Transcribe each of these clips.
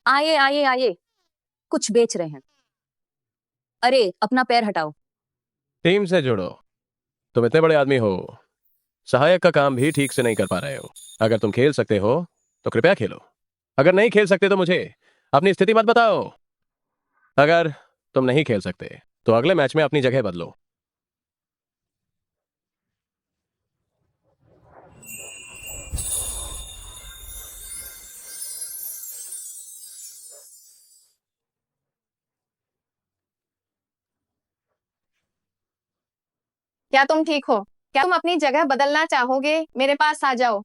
आइए आइए आइए, कुछ बेच रहे हैं। अरे अपना पैर हटाओ। टीम से जुड़ो। तुम इतने बड़े आदमी हो, सहायक का काम भी ठीक से नहीं कर पा रहे हो। अगर तुम खेल सकते हो तो कृपया खेलो। अगर नहीं खेल सकते तो मुझे अपनी स्थिति मत बताओ। अगर तुम नहीं खेल सकते तो अगले मैच में अपनी जगह बदलो। क्या तुम ठीक हो? क्या तुम अपनी जगह बदलना चाहोगे? मेरे पास आ जाओ।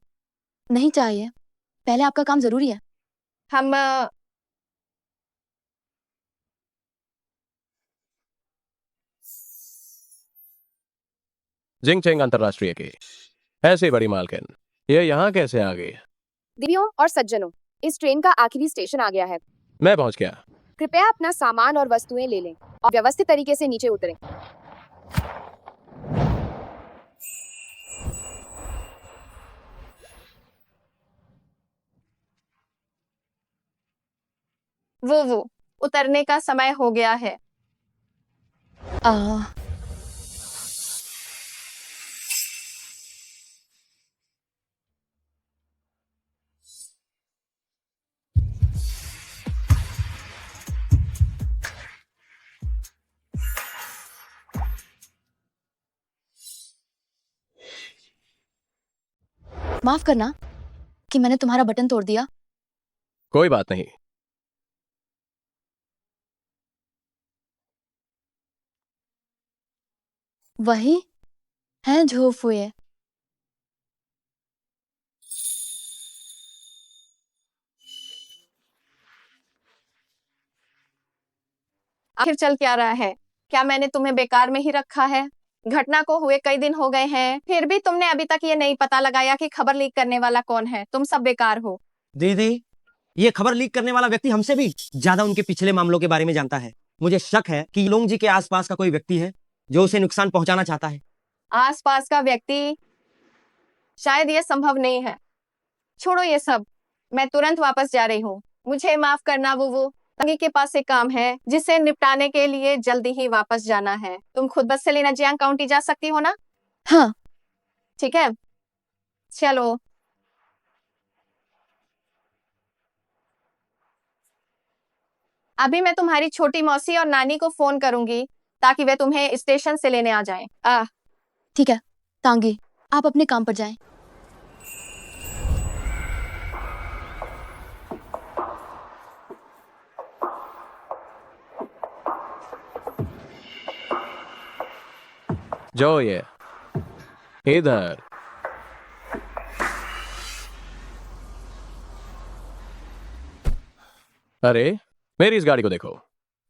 नहीं चाहिए, पहले आपका काम जरूरी है। हम जिंग चेंग अंतरराष्ट्रीय की ऐसी बड़ी मालकिन ये यहाँ कैसे आ गई? देवियों और सज्जनों, इस ट्रेन का आखिरी स्टेशन आ गया है। मैं पहुंच गया। कृपया अपना सामान और वस्तुएं ले लें और व्यवस्थित तरीके से नीचे उतरें। वो उतरने का समय हो गया है। आ, माफ करना कि मैंने तुम्हारा बटन तोड़ दिया। कोई बात नहीं। वही हैं झोफुए। आखिर चल क्या रहा है? क्या मैंने तुम्हें बेकार में ही रखा है? घटना को हुए कई दिन हो गए हैं, फिर भी तुमने अभी तक ये नहीं पता लगाया कि खबर लीक करने वाला कौन है। तुम सब बेकार हो। दीदी, ये खबर लीक करने वाला व्यक्ति हमसे भी ज्यादा उनके पिछले मामलों के बारे में जानता है। मुझे शक है कि लोंग जी के आसपास का कोई व्यक्ति है जो उसे नुकसान पहुंचाना चाहता है। आसपास का व्यक्ति? शायद ये संभव नहीं है। छोड़ो ये सब, मैं तुरंत वापस जा रही हूँ। मुझे माफ करना वो तंगी के पास एक काम है जिसे निपटाने के लिए जल्दी ही वापस जाना है। तुम खुद बस से लेना जियांग काउंटी जा सकती हो ना? हाँ। ठीक है, चलो। अभी मैं तुम्हारी छोटी मौसी और नानी को फोन करूंगी ताकि वे तुम्हें स्टेशन से लेने आ जाएं। ठीक है तांगी, आप अपने काम पर जाएं। जो ये इधर। अरे मेरी इस गाड़ी को देखो,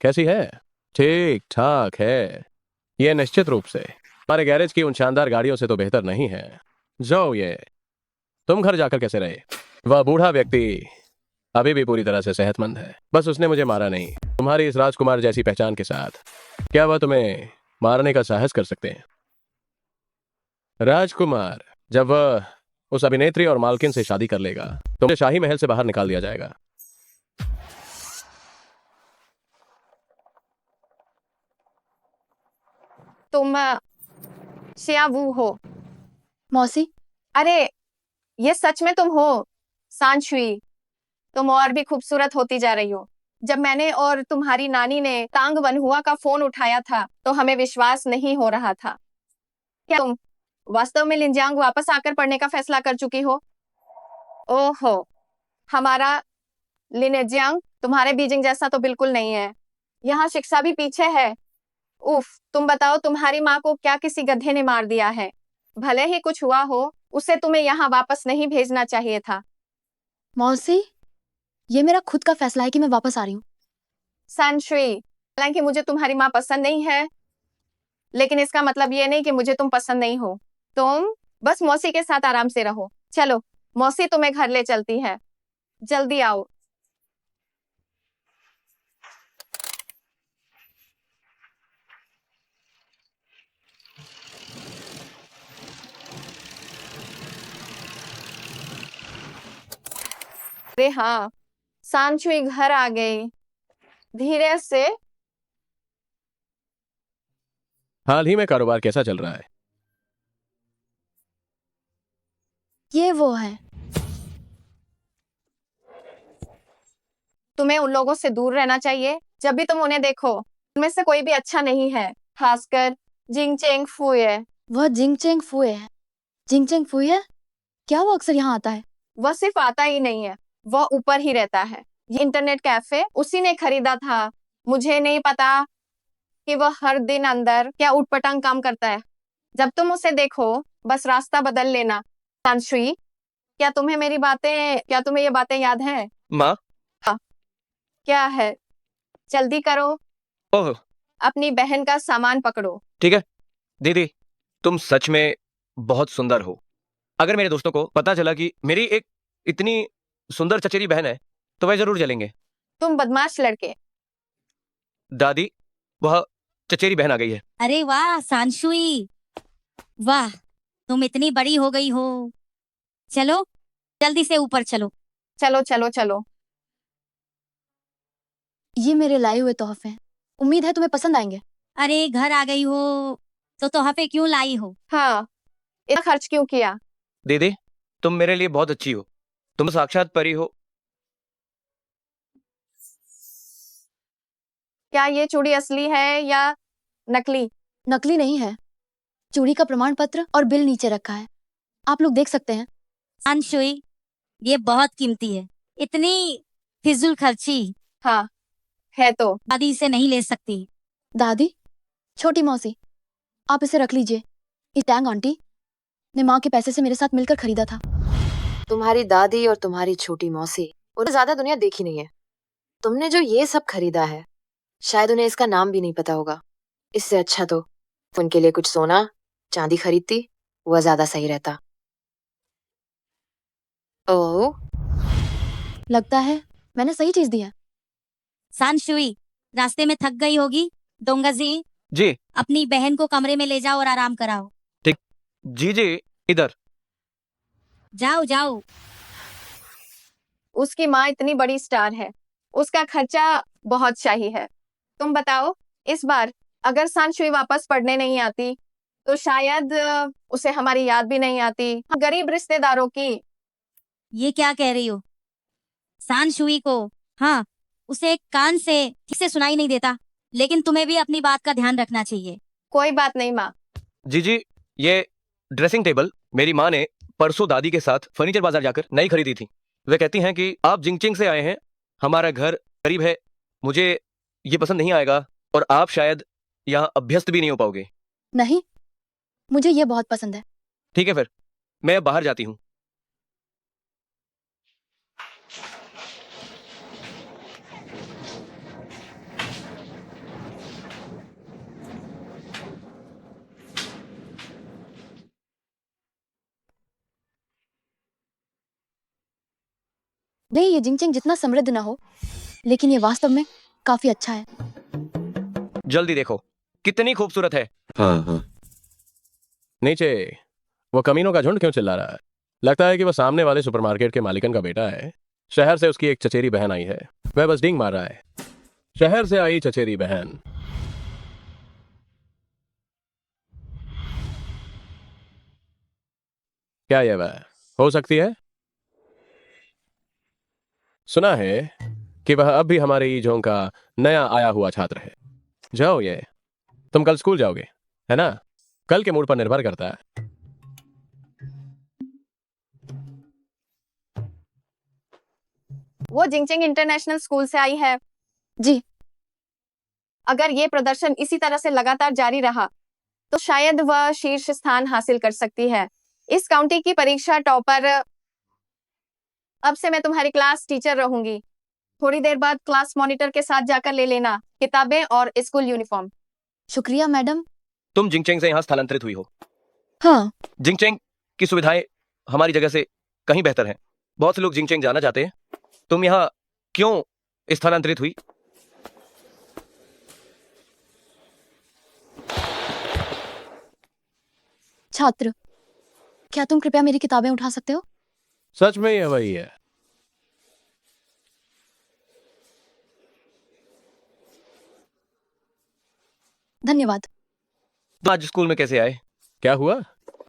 कैसी है? ठीक ठाक है। ये निश्चित रूप से हमारे गैरेज की उन शानदार गाड़ियों से तो बेहतर नहीं है। जो ये तुम घर जाकर कैसे रहे? वह बूढ़ा व्यक्ति अभी भी पूरी तरह से सेहतमंद है, बस उसने मुझे मारा नहीं। तुम्हारी इस राजकुमार जैसी पहचान के साथ क्या वह तुम्हें मारने का साहस कर सकते हैं? राजकुमार, जब वह उस अभिनेत्री और मालकिन से शादी कर लेगा तो उसे शाही महल से बाहर निकाल दिया जाएगा। तुम शिया वू हो? मौसी, अरे ये सच में तुम हो? सांशुई, तुम और भी खूबसूरत होती जा रही हो। जब मैंने और तुम्हारी नानी ने तांग वनहुआ का फोन उठाया था तो हमें विश्वास नहीं हो रहा था। क्या तुम वास्तव में लिंजियांग वापस आकर पढ़ने का फैसला कर चुकी हो? ओहो, हमारा लिनेजियांग तुम्हारे बीजिंग जैसा तो बिल्कुल नहीं है। यहाँ शिक्षा भी पीछे है। उफ, तुम बताओ, तुम्हारी माँ को क्या किसी गधे ने मार दिया है? भले ही कुछ हुआ हो, उसे तुम्हें यहाँ वापस नहीं भेजना चाहिए था। मौसी, ये मेरा खुद का फैसला है कि मैं वापस आ रही हूँ। सनश्री, हालांकि मुझे तुम्हारी माँ पसंद नहीं है, लेकिन इसका मतलब ये नहीं कि मुझे तुम पसंद नहीं हो। तुम बस मौसी के साथ आराम से रहो। चलो, मौसी तुम्हें घर ले चलती है। जल्दी आओ। अरे हाँ, सांचुई घर आ गई। धीरे से। हाल ही में कारोबार कैसा चल रहा है? ये वो है। तुम्हें उन लोगों से दूर रहना चाहिए। जब भी तुम उन्हें देखो, उनमें से कोई भी अच्छा नहीं है, खासकर जिंग चेंग फुए। वह जिंग चेंग फुए है। जिंग चेंग फुए है? क्या वो अक्सर यहाँ आता है? वह सिर्फ आता ही नहीं है, वह ऊपर ही रहता है। ये इंटरनेट कैफे उसी ने खरीदा था। मुझे नहीं पता कि वह हर दिन अंदर क्या उटपटांग काम करता है। जब तुम उसे देखो, बस रास्ता बदल लेना। सांशुई, क्या तुम्हें ये बातें याद हैं? माँ। क्या है? जल्दी करो। ओह। अपनी बहन का सामान पकड़ो। ठीक है दीदी, तुम सच में बहुत सुंदर हो। अगर मेरे दोस्तों को पता चला कि मेरी एक इतनी सुंदर चचेरी बहन है तो वह जरूर जलेंगे। तुम बदमाश लड़के। दादी, वह चचेरी बहन आ गई है। अरे वाह सांशुई, वाह तुम इतनी बड़ी हो गई हो। चलो जल्दी से ऊपर चलो। चलो चलो चलो। ये मेरे लाए हुए तोहफे हैं। उम्मीद है तुम्हें पसंद आएंगे। अरे घर आ गई हो तो तोहफे क्यों लाई हो? हाँ, इतना खर्च क्यों किया? दीदी, तुम मेरे लिए बहुत अच्छी हो। तुम साक्षात परी हो। क्या ये चूड़ी असली है या नकली? नकली नहीं है। चूड़ी का प्रमाण पत्र और बिल नीचे रखा है, आप लोग देख सकते हैं। सांशुई, ये बहुत कीमती है। इतनी फिजूल खर्ची हाँ, है तो। दादी से नहीं ले सकती। दादी, छोटी मौसी, आप इसे रख लीजिए। ये टैंग आंटी ने माँ के पैसे से मेरे साथ मिलकर खरीदा था। तुम्हारी दादी और तुम्हारी छोटी मौसी उन्हें ज्यादा दुनिया देखी नहीं है। तुमने जो ये सब खरीदा है, शायद उन्हें इसका नाम भी नहीं पता होगा। इससे अच्छा तो उनके लिए कुछ सोना चांदी खरीदती, वह ज्यादा सही रहता। ओह, लगता है मैंने सही चीज दी है। सांशुई, रास्ते में थक गई होगी। दोंगाजी, जी अपनी बहन को कमरे में ले जाओ और आराम कराओ। जी जी, इधर। जाओ जाओ। उसकी माँ इतनी बड़ी स्टार है, उसका खर्चा बहुत शाही है। तुम बताओ, इस बार अगर सांशुई वापस पढ़ने नहीं आती तो शायद उसे हमारी याद भी नहीं आती। हम गरीब रिश्तेदारों की। ये क्या कह रही हो? सांशुई को, हाँ, उसे कान से ठीक से सुनाई नहीं देता, लेकिन तुम्हें भी अपनी बात का ध्यान रखना चाहिए। कोई बात नहीं माँ। जी जी, ये ड्रेसिंग टेबल मेरी माँ ने परसों दादी के साथ फर्नीचर बाजार जाकर नई खरीदी थी। वे कहती हैं कि आप जिंगचिंग से आए हैं, हमारा घर करीब है, मुझे ये पसंद नहीं आएगा और आप शायद यहाँ अभ्यस्त भी नहीं हो पाओगे। नहीं, मुझे ये बहुत पसंद है। ठीक है फिर, मैं अब बाहर जाती हूँ। नहीं, ये जिंगचिंग जितना समृद्ध ना हो, लेकिन ये वास्तव में काफी अच्छा है। जल्दी देखो, कितनी खूबसूरत है। हाँ। नीचे वो कमीनों का झुंड क्यों चिल्ला रहा है? लगता है कि वह सामने वाले सुपरमार्केट के मालिकन का बेटा है। शहर से उसकी एक चचेरी बहन आई है। वह बस डींग मार रहा है। शहर से आई चचेरी बहन। क्या यह वह हो सकती है? सुना है कि वह अब भी हमारे ईजों का नया आया हुआ छात्र है। जाओ, ये तुम कल स्कूल जाओगे, है ना? कल के मूड पर निर्भर करता है। वो जिंगचिंग इंटरनेशनल स्कूल से आई है। जी। अगर ये प्रदर्शन इसी तरह से लगातार जारी रहा तो शायद वह शीर्ष स्थान हासिल कर सकती है। इस काउंटी की परीक्षा टॉपर। अब से मैं तुम्हारी क्लास टीचर रहूंगी। थोड़ी देर बाद क्लास मॉनिटर के साथ जाकर ले लेना किताबें और स्कूल यूनिफॉर्म। शुक्रिया मैडम। तुम जिंगचेंग से यहाँ स्थलांतरित हुई हो। हाँ, जिंगचेंग की सुविधाएं हमारी जगह से कहीं बेहतर हैं। बहुत से लोग जिंगचेंग जाना चाहते हैं। तुम यहाँ क्यों स्थानांतरित हुई? छात्र, क्या तुम कृपया मेरी किताबें उठा सकते हो? सच में यह वही है। धन्यवाद। तो आज स्कूल में कैसे आए? क्या हुआ?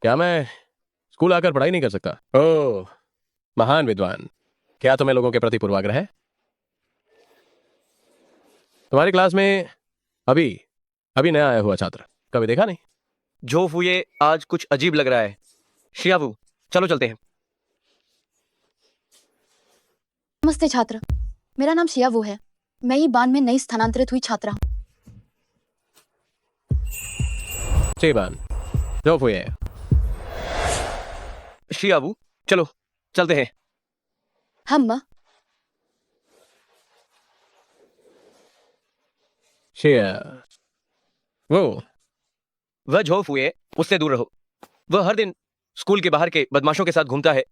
क्या मैं स्कूल आकर पढ़ाई नहीं कर सकता? ओह, महान विद्वान, क्या तुम्हें लोगों के प्रति पूर्वाग्रह है? तुम्हारी क्लास में अभी अभी नया आया हुआ छात्र कभी देखा नहीं? जो फुए आज कुछ अजीब लग रहा है। शियावू, चलो चलते हैं। नमस्ते छात्र, मेरा नाम शियावू है। मैं ही बान में नई स्थानांतरित हुई छात्रा हूँ। चेबान, जो फुए, शियावू, चलो चलते हैं। हम शिया, वो वह झो फुए, उससे दूर रहो। वह हर दिन स्कूल के बाहर के बदमाशों के साथ घूमता है।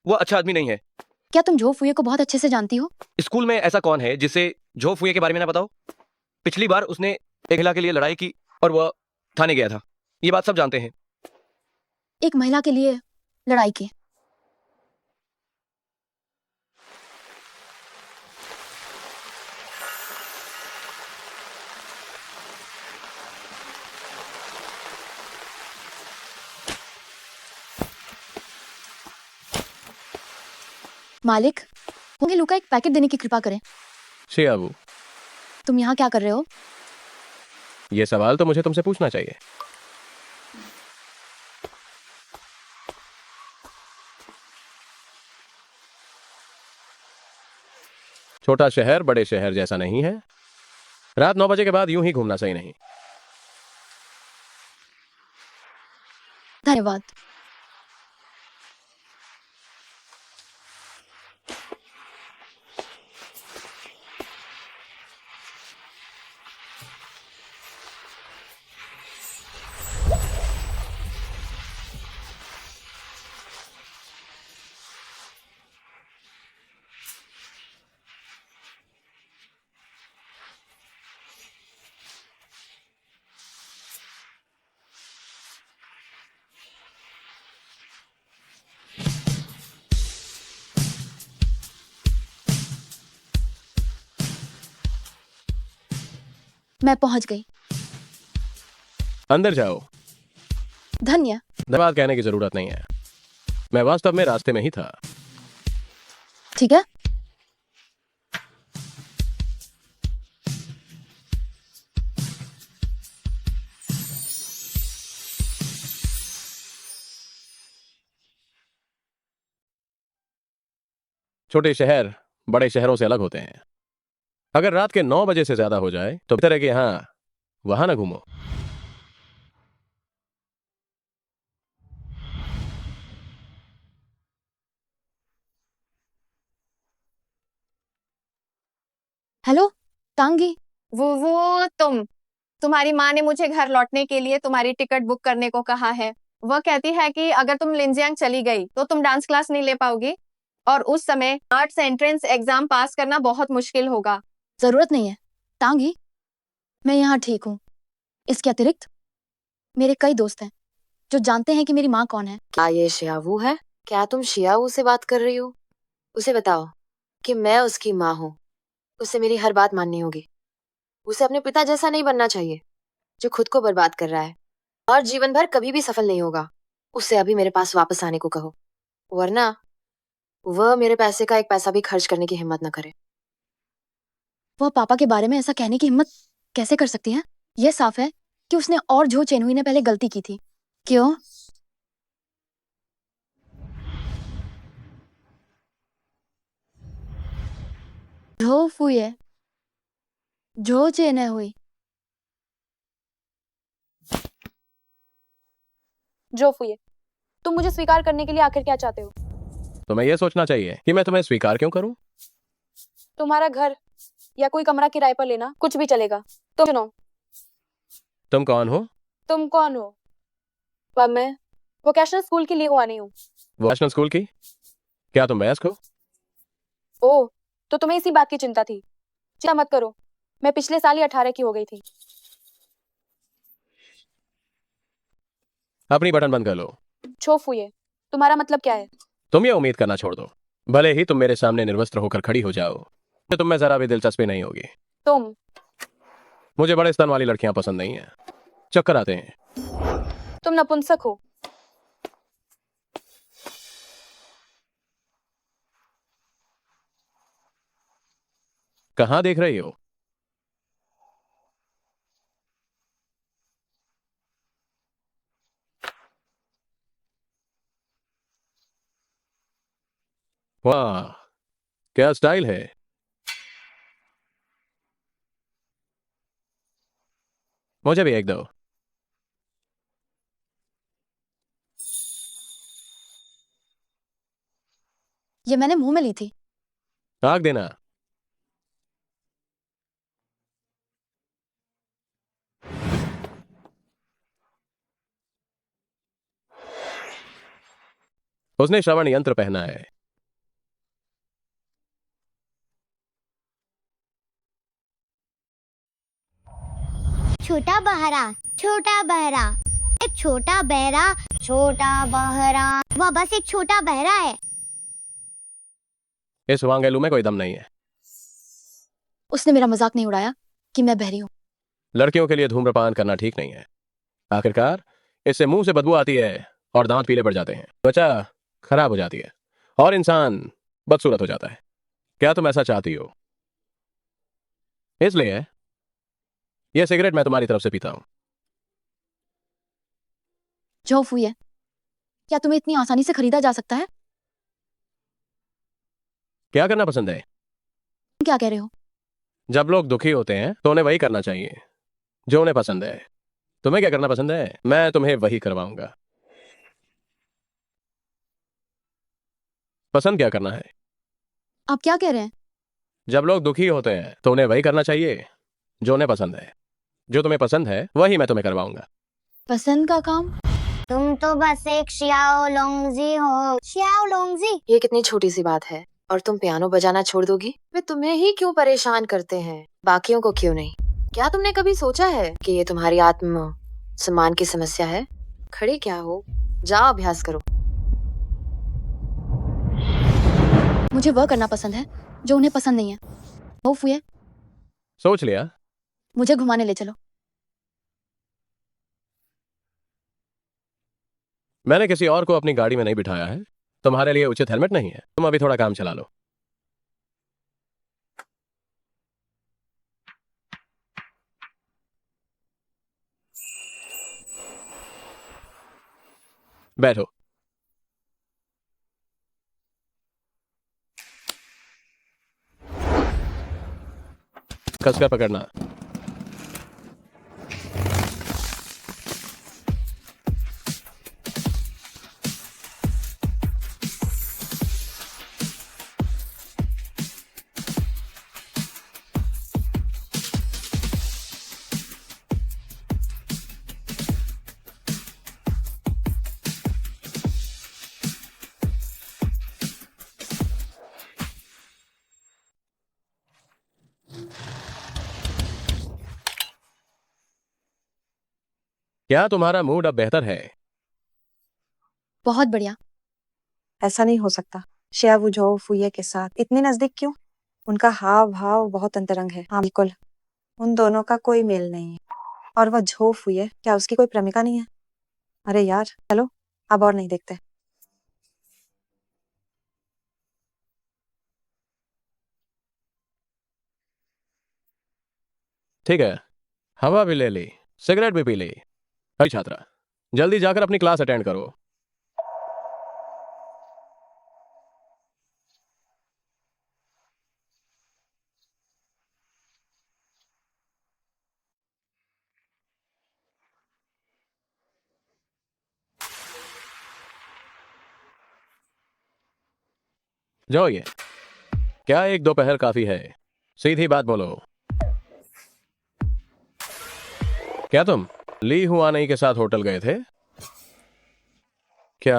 वह अच्छा आदमी नहीं है। क्या तुम झो फुए को बहुत अच्छे से जानती हो? स्कूल में ऐसा कौन है जिसे झो फुए के बारे में ना बताओ? पिछली बार उसने एक महिला के लिए लड़ाई की और वह थाने गया था। ये बात सब जानते हैं। एक महिला के लिए लड़ाई की? मालिक, होंगे लू का एक पैकेट देने की कृपा करें। शियाबू, तुम यहाँ क्या कर रहे हो? ये सवाल तो मुझे तुमसे पूछना चाहिए। छोटा शहर बड़े शहर जैसा नहीं है। रात 9 बजे के बाद यूं ही घूमना सही नहीं। धन्यवाद। मैं पहुंच गई। अंदर जाओ। धन्यवाद कहने की जरूरत नहीं है। मैं वास्तव में रास्ते में ही था। ठीक है। छोटे शहर बड़े शहरों से अलग होते हैं। अगर रात के 9 बजे से ज्यादा हो जाए तो बेहतर है कि यहाँ वहां ना घूमो। हेलो टांगी। वो तुम्हारी माँ ने मुझे घर लौटने के लिए तुम्हारी टिकट बुक करने को कहा है। वह कहती है कि अगर तुम लिंजियांग चली गई तो तुम डांस क्लास नहीं ले पाओगी और उस समय आर्ट्स एंट्रेंस एग्जाम पास करना बहुत मुश्किल होगा। जरूरत नहीं है टांगी, मैं यहाँ ठीक हूँ। इसके अतिरिक्त मेरे कई दोस्त हैं जो जानते हैं कि मेरी माँ कौन है। क्या ये शियावू है? क्या तुम शियावू से बात कर रही हो? उसे बताओ कि मैं उसकी माँ हूँ। उसे मेरी हर बात माननी होगी। उसे अपने पिता जैसा नहीं बनना चाहिए जो खुद को बर्बाद कर रहा है और जीवन भर कभी भी सफल नहीं होगा। उसे अभी मेरे पास वापस आने को कहो, वरना वह मेरे पैसे का एक पैसा भी खर्च करने की हिम्मत न करे। वह पापा के बारे में ऐसा कहने की हिम्मत कैसे कर सकती है? यह साफ है कि उसने और झो चेनहुई ने पहले गलती की थी। क्यों? झो फुए, झो चेनहुई। जो फुए, तुम मुझे स्वीकार करने के लिए आखिर क्या चाहते हो? तुम्हें यह सोचना चाहिए कि मैं तुम्हें स्वीकार क्यों करूं। तुम्हारा घर या कोई कमरा किराए पर लेना, कुछ भी चलेगा। तुम चुनो। तुम कौन हो? तुम कौन हो? वह मैं वोकेशनल स्कूल की ली हुआ नहीं हूँ। वोकेशनल स्कूल की? क्या तुम वयस्क हो? ओह, तो तुम्हें इसी बात की चिंता थी। चिंता मत करो, मैं पिछले साल ही 18 की हो गई थी। अपनी बटन बंद कर लो। छो फुए, तुम्हारा मतलब क्या है? तुम ये उम्मीद करना छोड़ दो, भले ही तुम मेरे सामने निर्वस्त्र होकर खड़ी हो जाओ, तो तुम में जरा भी दिलचस्पी नहीं होगी। तुम मुझे बड़े स्तन वाली लड़कियां पसंद नहीं है। चक्कर आते हैं। तुम नपुंसक हो। कहाँ देख रही हो? वाह, क्या स्टाइल है। मुझे भी एक दो। ये मैंने मुंह में ली थी। आग देना। उसने श्रवण यंत्र पहना है। छोटा बहरा, छोटा बहरा, एक छोटा बहरा, छोटा बहरा, वह बस एक छोटा बहरा है। इस वांगेलू में कोई दम नहीं है। उसने मेरा मजाक नहीं उड़ाया कि मैं बहरी हूँ। लड़कियों के लिए धूम्रपान करना ठीक नहीं है। आखिरकार इससे मुंह से बदबू आती है और दांत पीले पड़ जाते हैं, त्वचा खराब हो जाती है और इंसान बदसूरत हो जाता है। क्या तुम ऐसा चाहती हो? इसलिए यह सिगरेट मैं तुम्हारी तरफ से पीता हूं। जो फूई है, क्या तुम्हें इतनी आसानी से खरीदा जा सकता है? क्या करना पसंद है? तुम क्या कह रहे हो? जब लोग दुखी होते हैं तो उन्हें वही करना चाहिए जो उन्हें पसंद है। तुम्हें क्या करना पसंद है? मैं तुम्हें वही करवाऊंगा। पसंद क्या करना है? आप क्या कह रहे हैं? जब लोग दुखी होते हैं तो उन्हें वही करना चाहिए जो उन्हें पसंद है। जो तुम्हें पसंद है वही मैं तुम्हें करवाऊंगा। पसंद का काम? तुम तो बस एक श्याओ लोंगजी हो। श्याओ लोंगजी। ये कितनी छोटी सी बात है और तुम पियानो बजाना छोड़ दोगी? वे तुम्हें ही क्यों परेशान करते हैं, बाकियों को क्यों नहीं? क्या तुमने कभी सोचा है कि ये तुम्हारी आत्म सम्मान की समस्या है? खड़ी क्या हो, जाओ अभ्यास करो। मुझे वह करना पसंद है जो उन्हें पसंद नहीं है। वो फूई है, सोच लिया? मुझे घुमाने ले चलो। मैंने किसी और को अपनी गाड़ी में नहीं बिठाया है। तुम्हारे लिए उचित हेलमेट नहीं है। तुम अभी थोड़ा काम चला लो। बैठो। कसकर पकड़ना। क्या तुम्हारा मूड अब बेहतर है? बहुत बढ़िया। ऐसा नहीं हो सकता। श्रेया वुझाओ फुये के साथ इतने नजदीक क्यों? उनका हाव भाव बहुत अंतरंग है। हाँ बिल्कुल, उन दोनों का कोई मेल नहीं है। और वह झो फुये, क्या उसकी कोई प्रेमिका नहीं है? अरे यार चलो, अब और नहीं देखते। ठीक है, हवा भी ले ली, सिगरेट भी पी ली। अरे छात्रा, जल्दी जाकर अपनी क्लास अटेंड करो। जाओ। ये क्या एक दोपहर काफी है? सीधी बात बोलो। क्या तुम ली हुआ नहीं के साथ होटल गए थे? क्या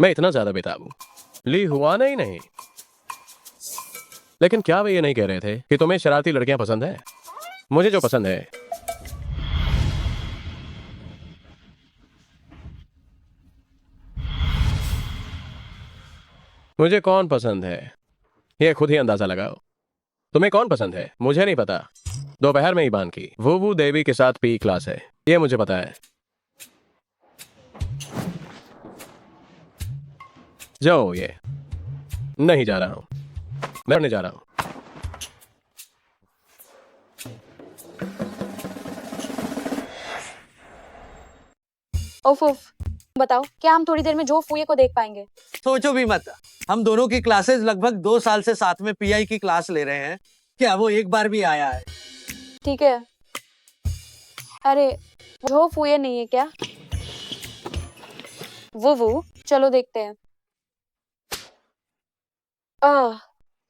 मैं इतना ज्यादा बेताब हूं? ली हुआ नहीं, लेकिन क्या वे ये नहीं कह रहे थे कि तुम्हें शरारती लड़कियां पसंद है? मुझे जो पसंद है मुझे कौन पसंद है ये खुद ही अंदाजा लगाओ। तुम्हें कौन पसंद है मुझे नहीं पता, दोपहर में ईबान की वो देवी के साथ पी क्लास है, ये मुझे पता है। जाओ, ये नहीं जा रहा हूं, मैं पढ़ने जा रहा हूं। उफ उफ, बताओ क्या हम थोड़ी देर में जो फूये को देख पाएंगे? सोचो भी मत, हम दोनों की क्लासेस लगभग 2 साल से साथ में पीआई की क्लास ले रहे हैं, क्या वो एक बार भी आया है? ठीक है। अरे जो फूये नहीं है क्या? वो चलो देखते हैं।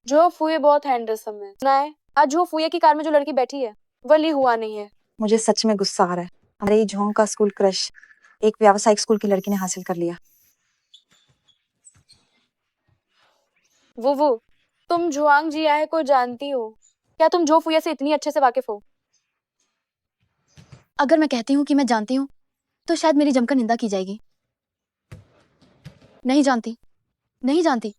जो फूये बहुत हैंडसम है। सुना है आज जो फूये की कार में जो लड़की बैठी है वो ली हुआ नहीं है। मुझे सच में गुस्सा आ रहा है। हमारे झोंग का स्कूल क्रश एक व्यावसायिक स्कूल की लड़की ने हासिल कर लिया। वो तुम जुआंग जियाहे को जानती हो क्या? तुम जो फूया से इतनी अच्छे से वाकिफ हो? अगर मैं कहती हूँ कि मैं जानती हूँ तो शायद मेरी जमकर निंदा की जाएगी। नहीं जानती, नहीं जानती।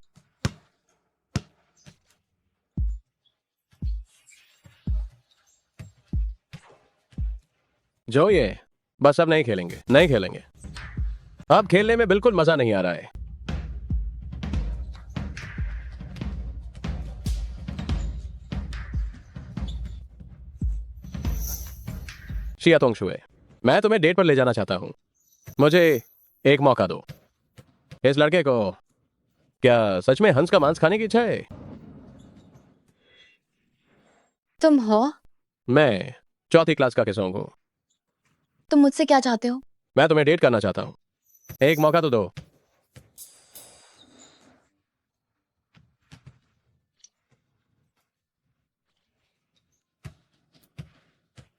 जो ये बस अब नहीं खेलेंगे, नहीं खेलेंगे। अब खेलने में बिल्कुल मजा नहीं आ रहा है। शिया तोंगशुए, मैं तुम्हें डेट पर ले जाना चाहता हूं। मुझे एक मौका दो। इस लड़के को क्या सच में हंस का मांस खाने की इच्छा है? तुम हो? मैं चौथी क्लास का किसोंग हूं। तुम मुझसे क्या चाहते हो? मैं तुम्हें डेट करना चाहता हूं, एक मौका तो दो।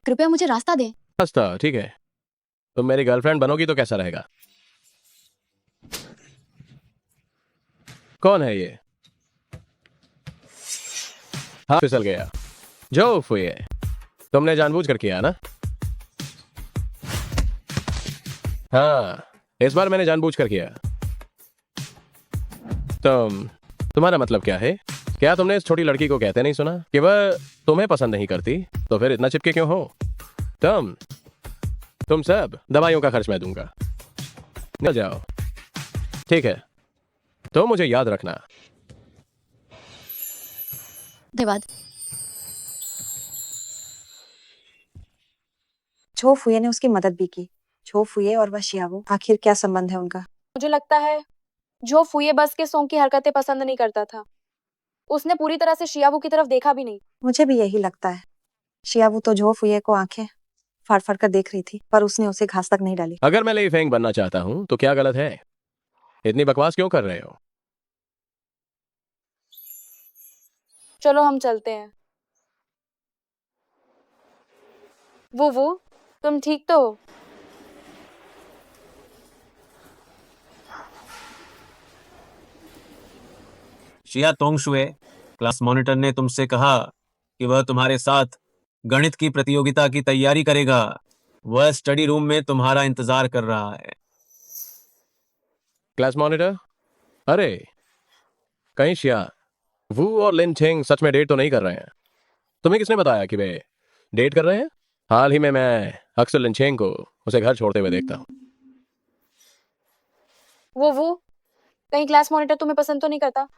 कृपया मुझे रास्ता दे। रास्ता? ठीक है, तुम मेरी गर्लफ्रेंड बनोगी तो कैसा रहेगा? कौन है ये? हाँ, फिसल गया। जो फुए, तुमने जानबूझकर किया ना? हाँ, इस बार मैंने जानबूझकर किया। तुम्हारा मतलब क्या है? क्या तुमने इस छोटी लड़की को कहते नहीं सुना कि वह तुम्हें पसंद नहीं करती? तो फिर इतना चिपके क्यों हो? तुम सब दवाइयों का खर्च मैं दूंगा। निकल जाओ, ठीक है? तो मुझे याद रखना। धन्यवाद। छो फुये ने उसकी मदद भी की। छो फुये और वह शियावो, आखिर क्या संबंध है उनका? मुझे लगता है जो फूये बस के सोंग की हरकतें पसंद नहीं करता था। उसने पूरी तरह से शियाबू की तरफ देखा भी नहीं। मुझे भी यही लगता है। शियावू तो झो फुये को आंखें फाड़ फाड़ कर देख रही थी, पर उसने उसे घास तक नहीं डाली। अगर मैं लेई फेंग बनना चाहता हूं तो क्या गलत है? इतनी बकवास क्यों कर रहे हो? चलो हम चलते हैं। वो तुम ठीक तो हो? शिया तोंगशुए, क्लास मॉनिटर ने तुमसे कहा कि वह तुम्हारे साथ गणित की प्रतियोगिता की तैयारी करेगा। वह स्टडी रूम में तुम्हारा इंतजार कर रहा है। Class monitor? अरे, कहीं शिया वू और लिन चेंग सच में डेट तो नहीं कर रहे हैं? तुम्हें किसने बताया कि वे डेट कर रहे हैं? हाल ही में मैं अक्सर लिन चेंग को उसे घर छोड़ते हुए देखता हूँ। वो कहीं क्लास मॉनिटर तुम्हें पसंद तो नहीं करता?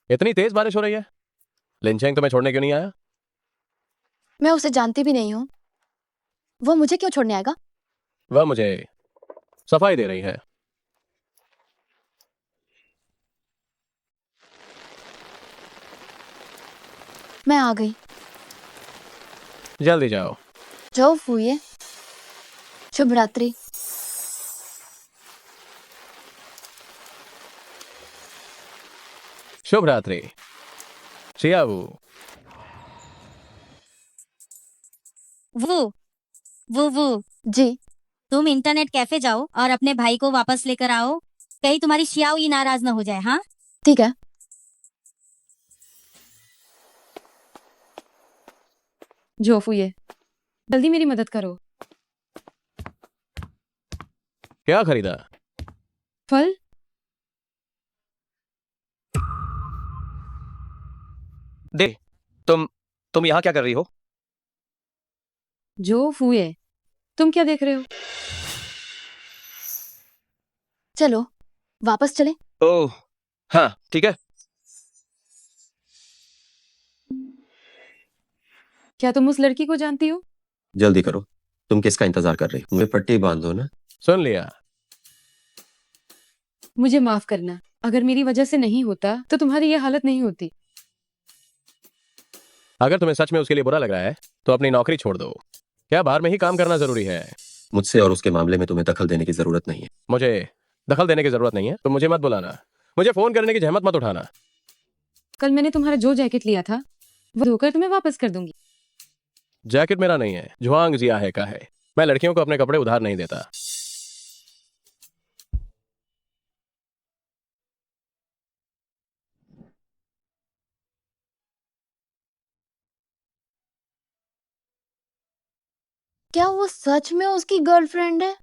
इतनी तेज बारिश हो रही है, लिन चेंग तुम्हें छोड़ने क्यों नहीं आया? मैं उसे जानती भी नहीं हूँ, वो मुझे क्यों छोड़ने आएगा? वह मुझे सफाई दे रही है। मैं आ गई। जल्दी जाओ। जो फुये, शुभ रात्रि। शुभ रात्रि शियावू। वो जी। तुम इंटरनेट कैफे जाओ और अपने भाई को वापस लेकर आओ, कहीं तुम्हारी शियाओ ही नाराज ना हो जाए। हाँ, ठीक है। जो फुये, जल्दी मेरी मदद करो। क्या खरीदा? फल? दे। तुम यहाँ क्या कर रही हो? जो फूए, तुम क्या देख रहे हो? चलो वापस चले। ओह हाँ ठीक है। क्या तुम उस लड़की को जानती हो? जल्दी करो, तुम किसका इंतजार कर रही हो? मुझे पट्टी बांध दो ना। सुन लिया। मुझे माफ करना, अगर मेरी वजह से नहीं होता तो तुम्हारी ये हालत नहीं होती। अगर तुम्हें सच में उसके लिए बुरा लग रहा है तो अपनी नौकरी छोड़ दो। क्या बाहर में ही काम करना जरूरी है? मुझसे और उसके मामले में तुम्हें दखल देने की जरूरत नहीं है। मुझे दखल देने की जरूरत नहीं है तो मुझे मत बुलाना। मुझे फोन करने की जहमत मत उठाना। कल मैंने तुम्हारा जो जैकेट लिया था वो धोकर तुम्हें वापस कर दूंगी। जैकेट मेरा नहीं है, जुआंग जिया है का है। मैं लड़कियों को अपने कपड़े उधार नहीं देता। क्या वो सच में उसकी गर्लफ्रेंड है?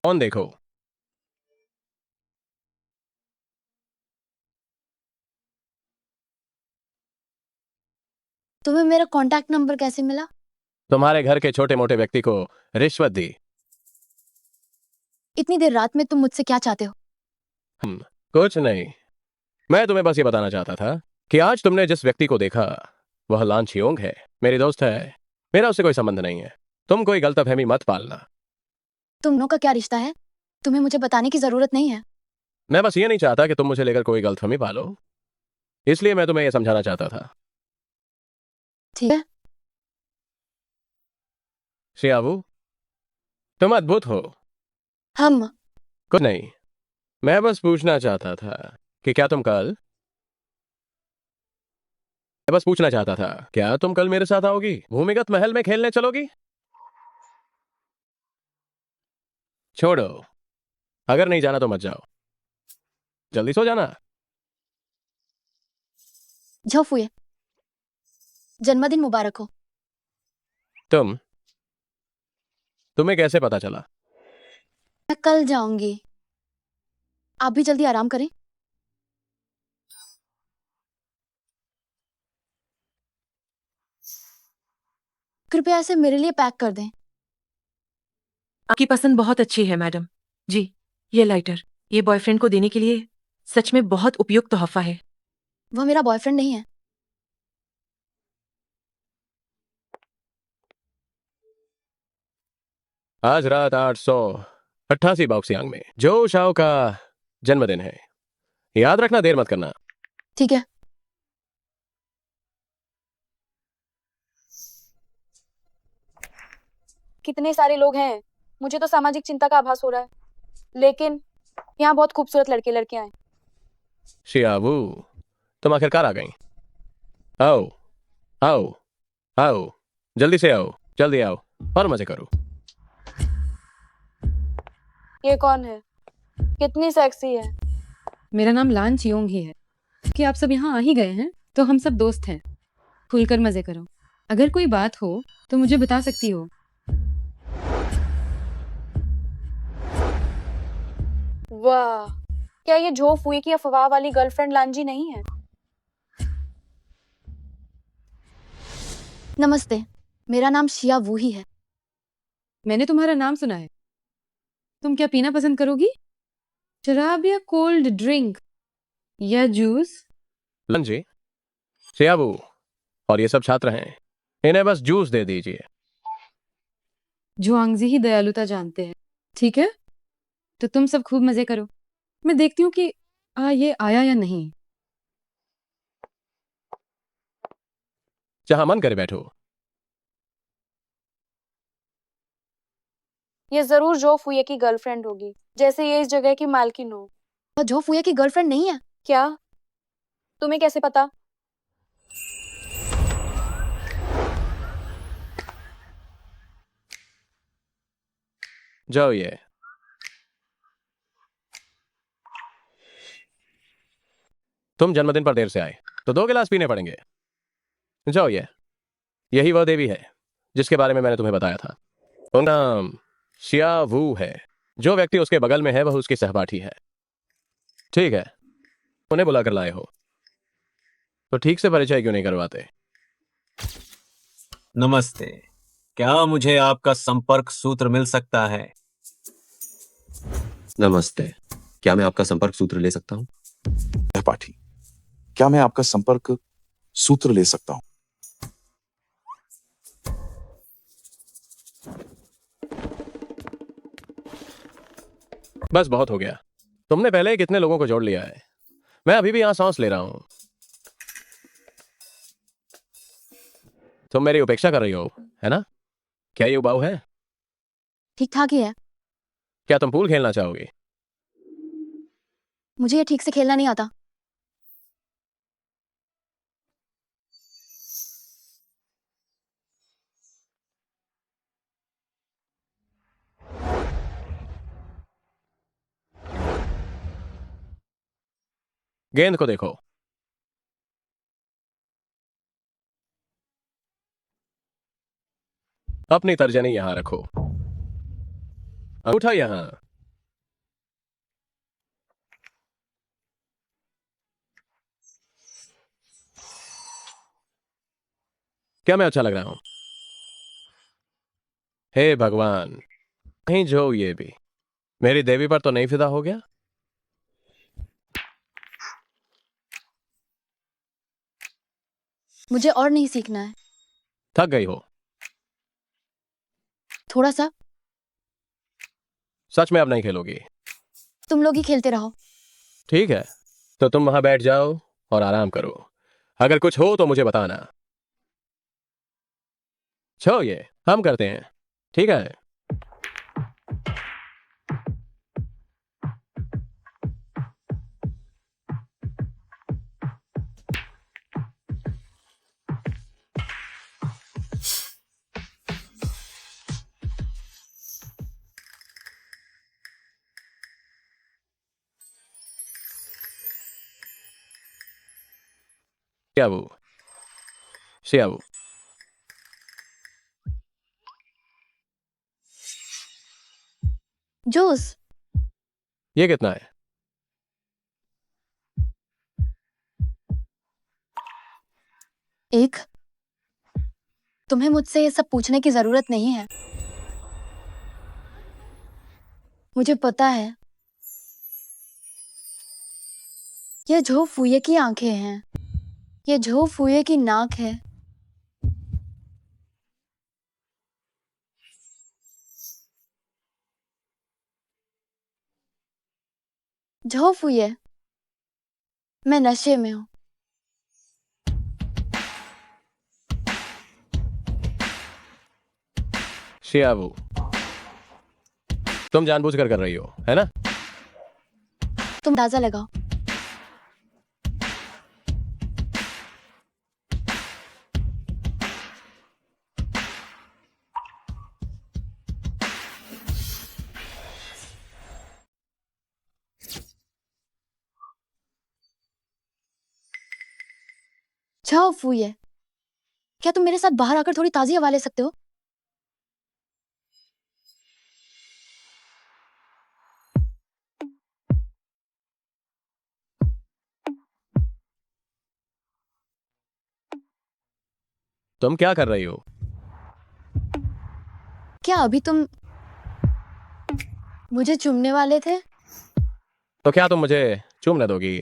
फोन देखो। तुम्हें मेरा कांटेक्ट नंबर कैसे मिला? तुम्हारे घर के छोटे मोटे व्यक्ति को रिश्वत दी। इतनी देर रात में तुम मुझसे क्या चाहते हो? कुछ नहीं, मैं तुम्हें बस ये बताना चाहता था कि आज तुमने जिस व्यक्ति को देखा वह लान छियोंग है। मेरी दोस्त है, मेरा उससे कोई संबंध नहीं है। तुम कोई गलतफहमी मत पालना। तुम दोनों का क्या रिश्ता है? तुम्हें मुझे बताने की जरूरत नहीं है। मैं बस ये नहीं चाहता कि तुम मुझे लेकर कोई गलतफहमी पालो, इसलिए मैं तुम्हें यह समझाना चाहता था। ठीक है। शियावू, तुम अद्भुत हो। हम कुछ नहीं, मैं बस पूछना चाहता था कि क्या तुम कल मैं बस पूछना चाहता था क्या तुम कल मेरे साथ आओगी? भूमिगत महल में खेलने चलोगी? छोड़ो, अगर नहीं जाना तो मत जाओ। जल्दी सो जाना। जाओ फुए, जन्मदिन मुबारक हो। तुम्हें कैसे पता चला? मैं कल जाऊंगी, आप भी जल्दी आराम करें। कृपया इसे मेरे लिए पैक कर दें। आपकी पसंद बहुत अच्छी है मैडम जी। ये लाइटर ये बॉयफ्रेंड को देने के लिए सच में बहुत उपयुक्त तोहफा है। वह मेरा बॉयफ्रेंड नहीं है। आज रात 888 बॉक्सियांग में जो शाओ का जन्मदिन है। याद रखना, देर मत करना। ठीक है। कितने सारे लोग हैं, मुझे तो सामाजिक चिंता का आभास हो रहा है, लेकिन यहाँ बहुत खूबसूरत लड़के लड़कियां हैं। शियावू, तुम आखिरकार आ गई। आओ आओ आओ, जल्दी से आओ, जल्दी आओ और मजे करो। ये कौन है? कितनी सेक्सी है। मेरा नाम लान चियोंग ही है। कि आप सब यहाँ आ ही गए हैं तो हम सब दोस्त हैं। खुलकर मजे करो। अगर कोई बात हो तो मुझे बता सकती हो। वाह, क्या ये झो फुई की अफवाह वाली गर्लफ्रेंड लांजी नहीं है? नमस्ते, मेरा नाम शिया वू ही है। मैंने तुम्हारा नाम सुना है। तुम क्या पीना पसंद करोगी? शराब या कोल्ड ड्रिंक या जूस? लंजी, शियावू और ये सब छात्र हैं, इन्हें बस जूस दे दीजिए। जुआंगजी ही दयालुता जानते हैं। ठीक है, तो तुम सब खूब मजे करो। मैं देखती हूँ कि ये आया या नहीं। जहां मन करे बैठो। ये जरूर जो फुई की गर्लफ्रेंड होगी, जैसे ये इस जगह की मालकिन हो। वह जो फुए की गर्लफ्रेंड नहीं है। क्या? तुम्हें कैसे पता? जाओ ये तुम जन्मदिन पर देर से आए तो 2 गिलास पीने पड़ेंगे। जाओ, यही वह देवी है जिसके बारे में मैंने तुम्हें बताया था। उनका नाम शिया वू है। जो व्यक्ति उसके बगल में है वह उसकी सहपाठी है। ठीक है, उन्हें बुलाकर लाए हो तो ठीक से परिचय क्यों नहीं करवाते? नमस्ते, क्या मुझे आपका संपर्क सूत्र मिल सकता है? नमस्ते, क्या मैं आपका संपर्क सूत्र ले सकता हूँ? सहपाठी, क्या मैं आपका संपर्क सूत्र ले सकता हूँ? बस बहुत हो गया। तुमने पहले ही कितने लोगों को जोड़ लिया है। मैं अभी भी यहां सांस ले रहा हूं। तुम मेरी उपेक्षा कर रही हो, है ना? क्या ये उबाऊ है? ठीक ठाक ही है। क्या तुम पूल खेलना चाहोगी? मुझे ये ठीक से खेलना नहीं आता। गेंद को देखो। अपनी तर्जनी यहां रखो, अंगूठा यहां। क्या मैं अच्छा लग रहा हूं? हे भगवान, नहीं जो ये भी मेरी देवी पर तो नहीं फिदा हो गया? मुझे और नहीं सीखना है। थक गई हो? थोड़ा सा। सच में अब नहीं खेलोगी? तुम लोग ही खेलते रहो। ठीक है, तो तुम वहां बैठ जाओ और आराम करो। अगर कुछ हो तो मुझे बताना। छो, ये हम करते हैं, ठीक है? शियाबू, शियाबू, जूस। ये कितना है? एक। तुम्हें मुझसे ये सब पूछने की जरूरत नहीं है। मुझे पता है। ये झो फुये की आंखें हैं। ये झो फुये की नाक है। झो फुये, मैं नशे में हूं। शियाबू, तुम जानबूझकर कर रही हो, है ना? तुम अंदाजा लगाओ। झो फुये, क्या तुम मेरे साथ बाहर आकर थोड़ी ताजी हवा ले सकते हो? तुम क्या कर रही हो? क्या अभी तुम मुझे चूमने वाले थे? तो क्या तुम मुझे चूमने दोगी?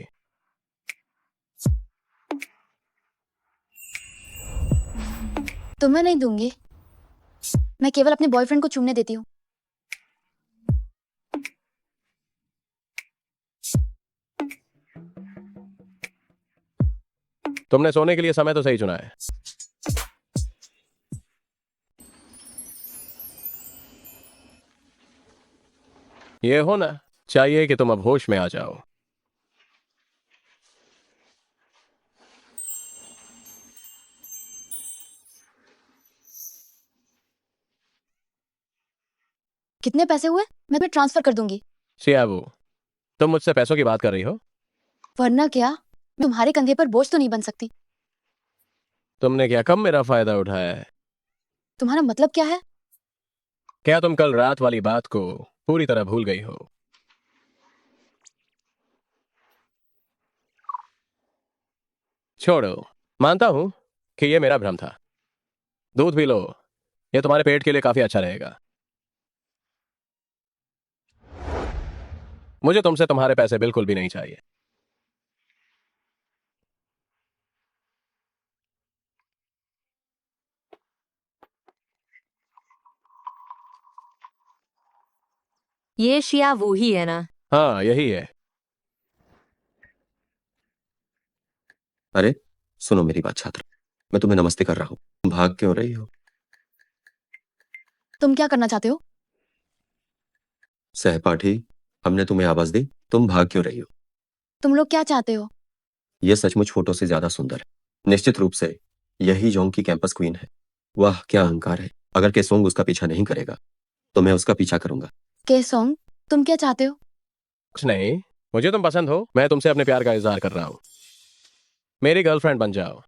तुम्हें नहीं दूंगी। मैं केवल अपने बॉयफ्रेंड को चूमने देती हूँ। तुमने सोने के लिए समय तो सही चुना है। ये होना चाहिए कि तुम अब होश में आ जाओ। कितने पैसे हुए? मैं तुम्हें ट्रांसफर कर दूंगी। शियाबू, तुम मुझसे पैसों की बात कर रही हो? वरना क्या? तुम्हारे कंधे पर बोझ तो नहीं बन सकती। तुमने क्या कम मेरा फायदा उठाया है? तुम्हारा मतलब क्या है? क्या तुम कल रात वाली बात को पूरी तरह भूल गई हो? छोड़ो, मानता हूं कि यह मेरा भ्रम था। दूध पी लो, यह तुम्हारे पेट के लिए काफी अच्छा रहेगा। मुझे तुमसे तुम्हारे पैसे बिल्कुल भी नहीं चाहिए। ये शिया वो ही है ना? हाँ, यही है। अरे सुनो मेरी बात छात्र, मैं तुम्हें नमस्ते कर रहा हूँ, तुम भाग क्यों रही हो? तुम क्या करना चाहते हो? सहपाठी, हमने तुम्हें आवाज दी, तुम भाग क्यों रही हो? तुम लोग क्या चाहते हो? यह सचमुच फोटो से ज्यादा सुंदर है। निश्चित रूप से यही जोंग की कैंपस क्वीन है। वाह क्या अहंकार है। अगर केसोंग उसका पीछा नहीं करेगा तो मैं उसका पीछा करूंगा। केसोंग, तुम क्या चाहते हो? कुछ नहीं, मुझे तुम पसंद हो, मैं तुमसे अपने प्यार का इजहार कर रहा हूं। मेरी गर्लफ्रेंड बन जाओ।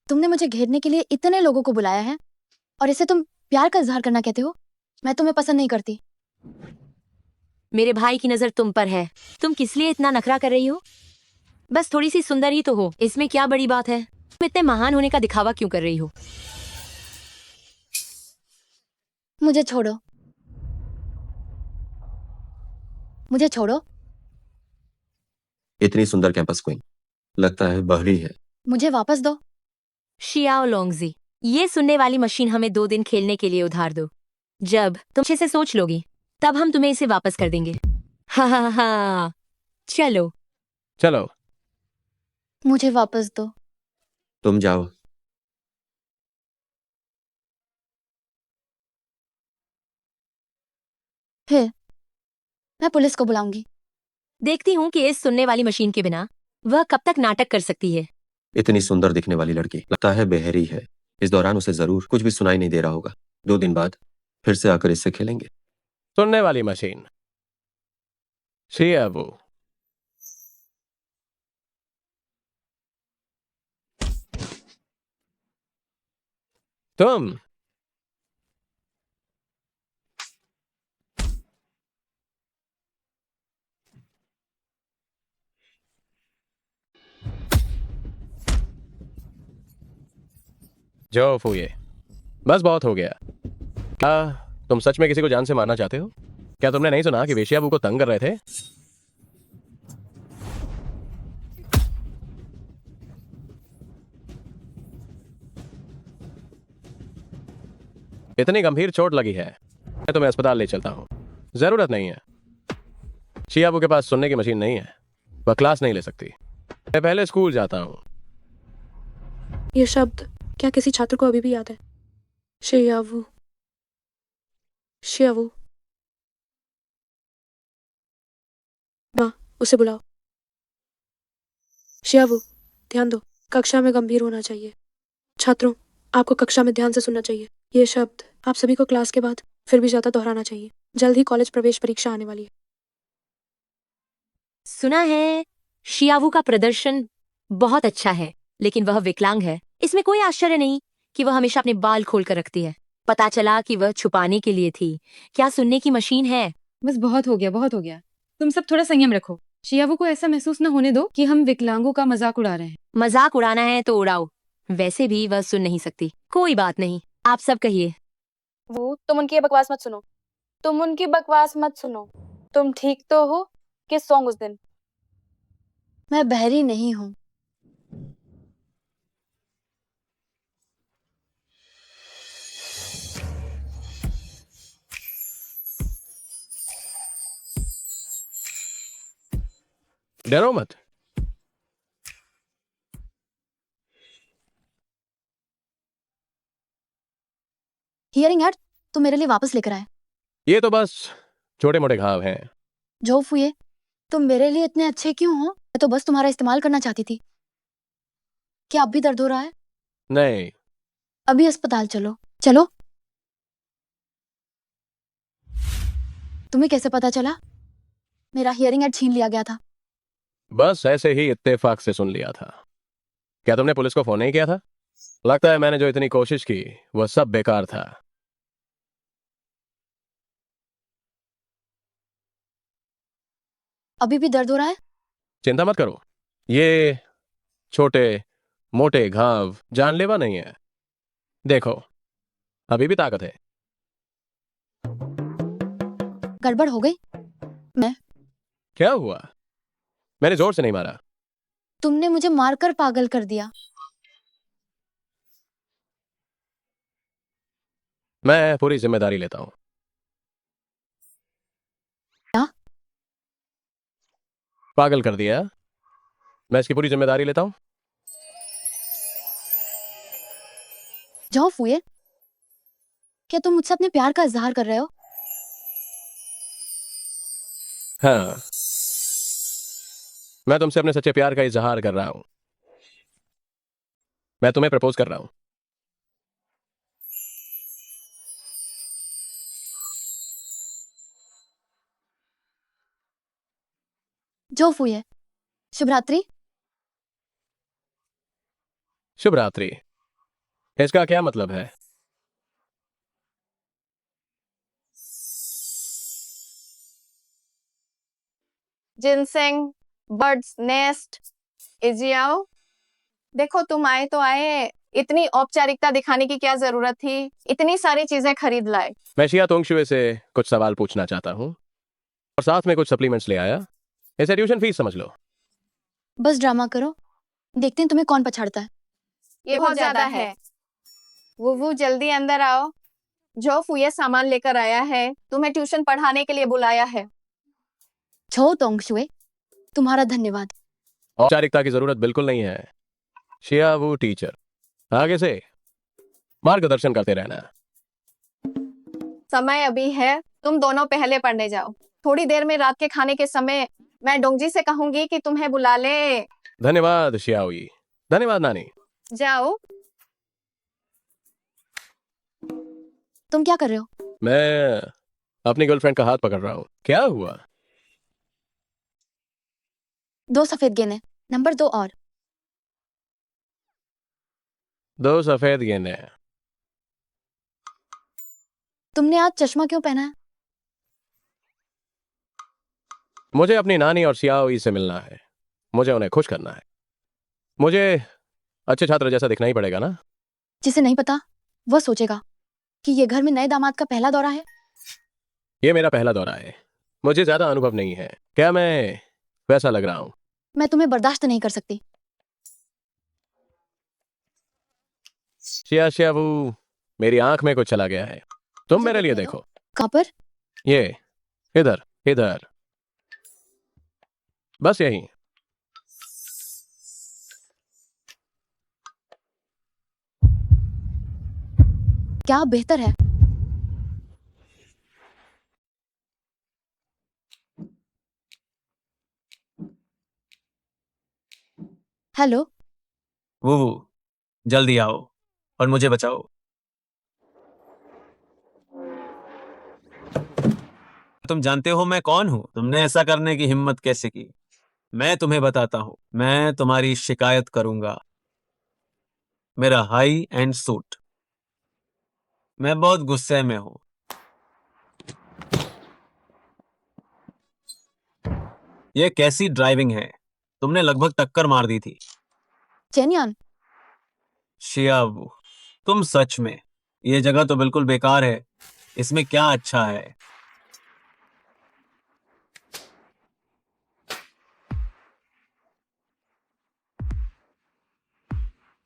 तुमने मुझे घेरने के लिए इतने लोगों को बुलाया है और इसे तुम प्यार का इजहार करना कहते हो? मैं तुम्हें पसंद नहीं करती। मेरे भाई की नजर तुम पर है। तुम किस लिए इतना नखरा कर रही हो? बस थोड़ी सी सुंदर ही तो हो, इसमें क्या बड़ी बात है? तुम इतने महान होने का दिखावा क्यों कर रही हो? मुझे छोड़ो, मुझे छोड़ो। इतनी सुंदर कैंपस क्वीन लगता है बहरी है। मुझे वापस दो। शियाओ लोंगजी, ये सुनने वाली मशीन हमें 2 दिन खेलने के लिए उधार दो। जब तुम अच्छे से सोच लोगी तब हम तुम्हें इसे वापस कर देंगे। हा हा हा। चलो चलो। मुझे वापस दो। तुम जाओ। फिर मैं पुलिस को बुलाऊंगी। देखती हूँ कि इस सुनने वाली मशीन के बिना वह कब तक नाटक कर सकती है। इतनी सुंदर दिखने वाली लड़की लगता है बहरी है। इस दौरान उसे जरूर कुछ भी सुनाई नहीं दे रहा होगा। 2 दिन बाद फिर से आकर इससे खेलेंगे। सुनने वाली मशीन, शिया वो। तुम जो फूये, बस बहुत हो गया। क्या तुम सच में किसी को जान से मारना चाहते हो? क्या तुमने नहीं सुना कि वेश्याबू को तंग कर रहे थे? इतनी गंभीर चोट लगी है, मैं तुम्हें अस्पताल ले चलता हूं। जरूरत नहीं है। शियाबू के पास सुनने की मशीन नहीं है, वह क्लास नहीं ले सकती। मैं पहले स्कूल जाता हूं। ये शब्द क्या किसी छात्र को अभी भी याद है? शियावू, शियावू। माँ, उसे बुलाओ। शियावू, ध्यान दो, कक्षा में गंभीर होना चाहिए। छात्रों, आपको कक्षा में ध्यान से सुनना चाहिए। ये शब्द आप सभी को क्लास के बाद फिर भी ज्यादा दोहराना चाहिए। जल्द ही कॉलेज प्रवेश परीक्षा आने वाली है। सुना है शियावू का प्रदर्शन बहुत अच्छा है, लेकिन वह विकलांग है। इसमें कोई आश्चर्य नहीं कि वह हमेशा अपने बाल खोल कर रखती है। पता चला कि वह छुपाने के लिए थी। क्या सुनने की मशीन है? बस बहुत हो गया, बहुत हो गया। तुम सब थोड़ा संयम रखो। शियावू को ऐसा महसूस न होने दो कि हम विकलांगों का मजाक उड़ा रहे हैं। मजाक उड़ाना है तो उड़ाओ, वैसे भी वह सुन नहीं सकती। कोई बात नहीं, आप सब कहिए। वो तुम उनकी बकवास मत सुनो। तुम उनकी बकवास मत सुनो। तुम ठीक तो हो? किस सॉन्ग उस दिन? मैं बहरी नहीं हूँ। डरो मत। हियरिंग एड तुम मेरे लिए वापस लेकर आए। ये तो बस छोटे मोटे घाव हैं। जो फुए, तुम मेरे लिए इतने अच्छे क्यों हो? मैं तो बस तुम्हारा इस्तेमाल करना चाहती थी। क्या अब भी दर्द हो रहा है? नहीं। अभी अस्पताल चलो। चलो। तुम्हें कैसे पता चला? मेरा हियरिंग एड छीन लिया गया था। बस ऐसे ही इत्तेफाक से सुन लिया था। क्या तुमने पुलिस को फोन नहीं किया था? लगता है मैंने जो इतनी कोशिश की वह सब बेकार था। अभी भी दर्द हो रहा है? चिंता मत करो, ये छोटे मोटे घाव जानलेवा नहीं है। देखो, अभी भी ताकत है। गड़बड़ हो गई? मैं क्या हुआ? मैंने जोर से नहीं मारा। तुमने मुझे मारकर पागल कर दिया। मैं पूरी जिम्मेदारी लेता हूं। क्या? पागल कर दिया, मैं इसकी पूरी जिम्मेदारी लेता हूं। जाओ फुए, क्या तुम मुझसे अपने प्यार का इजहार कर रहे हो? हाँ, मैं तुमसे अपने सच्चे प्यार का इजहार कर रहा हूं। मैं तुम्हें प्रपोज कर रहा हूं। जाओ फुए, शुभ रात्रि। शुभ रात्रि, इसका क्या मतलब है? जिनसेंग, बर्ड्स नेस्ट, इजियाओ, देखो तुम आए तो आए, इतनी औपचारिकता दिखाने की क्या जरूरत थी? इतनी सारी चीजें खरीद लाए। मैं शिया तोंगशुए से कुछ सवाल पूछना चाहता हूं और साथ में कुछ सप्लीमेंट्स ले आया। इसे ट्यूशन फीस समझ लो। बस ड्रामा करो, देखते हैं तुम्हें कौन पछाड़ता है। ये बहुत ज्यादा है। वो जल्दी अंदर आओ। जो फुए सामान लेकर आया है, तुम्हें ट्यूशन पढ़ाने के लिए बुलाया है। छो तोंगशुए, तुम्हारा धन्यवाद। औपचारिकता की जरूरत बिल्कुल नहीं है। शिया वो टीचर, आगे से मार्गदर्शन करते रहना। समय अभी है, तुम दोनों पहले पढ़ने जाओ। थोड़ी देर में रात के खाने के समय मैं डोंगजी से कहूंगी कि तुम्हें बुला ले। धन्यवाद शियाओई, धन्यवाद नानी। जाओ। तुम क्या कर रहे हो? मैं अपनी गर्लफ्रेंड का हाथ पकड़ रहा हूं। क्या हुआ? 2 सफेद गेंदें, नंबर 2 और। 2 सफेद गेंदें। तुमने आज चश्मा क्यों पहना है? मुझे अपनी नानी और शियाओई से मिलना है। मुझे उन्हें खुश करना है। मुझे अच्छे छात्र जैसा दिखना ही पड़ेगा ना। जिसे नहीं पता वह सोचेगा कि ये घर में नए दामाद का पहला दौरा है। ये मेरा पहला दौरा है, मुझे ज्यादा अनुभव नहीं है। क्या मैं वैसा लग रहा हूं? मैं तुम्हें बर्दाश्त नहीं कर सकती। शिया शिया वो मेरी आंख में कुछ चला गया है। तुम मेरे लिए देखो। कहाँ पर? ये इधर इधर, बस यही। क्या बेहतर है? हेलो, वो जल्दी आओ और मुझे बचाओ। तुम जानते हो मैं कौन हूं? तुमने ऐसा करने की हिम्मत कैसे की? मैं तुम्हें बताता हूं। मैं तुम्हारी शिकायत करूंगा। मेरा हाई एंड सूट। मैं बहुत गुस्से में हूं। ये कैसी ड्राइविंग है? तुमने लगभग टक्कर मार दी थी। चेनियान, शियाबू, तुम सच में, ये जगह तो बिल्कुल बेकार है। इसमें क्या अच्छा है?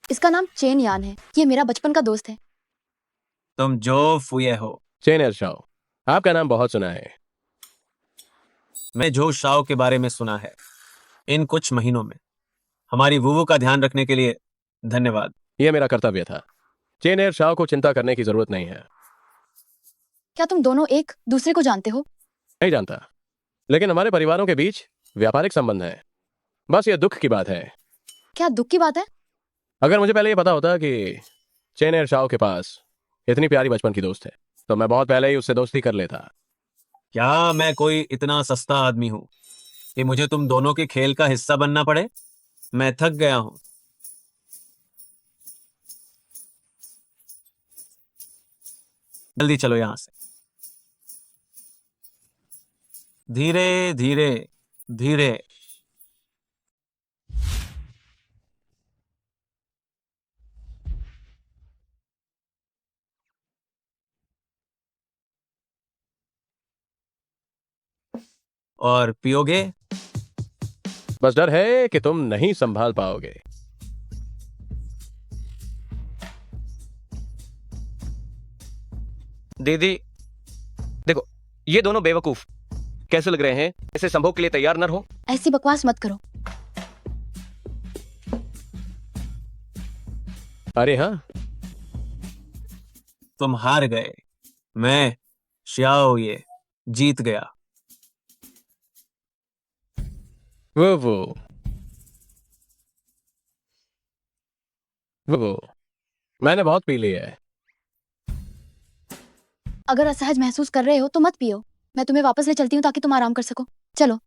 इसका नाम चेन यान है। ये मेरा बचपन का दोस्त है। तुम जो फुए हो। चेनर शाओ, आपका नाम बहुत सुना है। मैं जो शाओ के बारे में सुना है। इन कुछ महीनों में हमारी वुवु का ध्यान रखने के लिए धन्यवाद। यह मेरा कर्तव्य था। चेनेर शाओ को चिंता करने की जरूरत नहीं है। क्या तुम दोनों एक दूसरे को जानते हो? नहीं जानता, लेकिन हमारे परिवारों के बीच व्यापारिक संबंध है। बस यह दुख की बात है। क्या दुख की बात है? अगर मुझे पहले ये पता होता कि चेनेर शाओ के पास इतनी प्यारी बचपन की दोस्त है तो मैं बहुत पहले ही उससे दोस्ती कर लेता। क्या मैं कोई इतना सस्ता आदमी हूं कि मुझे तुम दोनों के खेल का हिस्सा बनना पड़े? मैं थक गया हूं। जल्दी चलो यहां से। धीरे धीरे धीरे। और पियोगे? बस डर है कि तुम नहीं संभाल पाओगे। दीदी देखो, ये दोनों बेवकूफ कैसे लग रहे हैं? ऐसे संभोग के लिए तैयार न रहो। ऐसी बकवास मत करो। अरे हाँ, तुम हार गए, मैं श्याओ ये जीत गया। वो मैंने बहुत पी ली है। अगर असहज महसूस कर रहे हो तो मत पियो। मैं तुम्हें वापस ले चलती हूँ ताकि तुम आराम कर सको। चलो।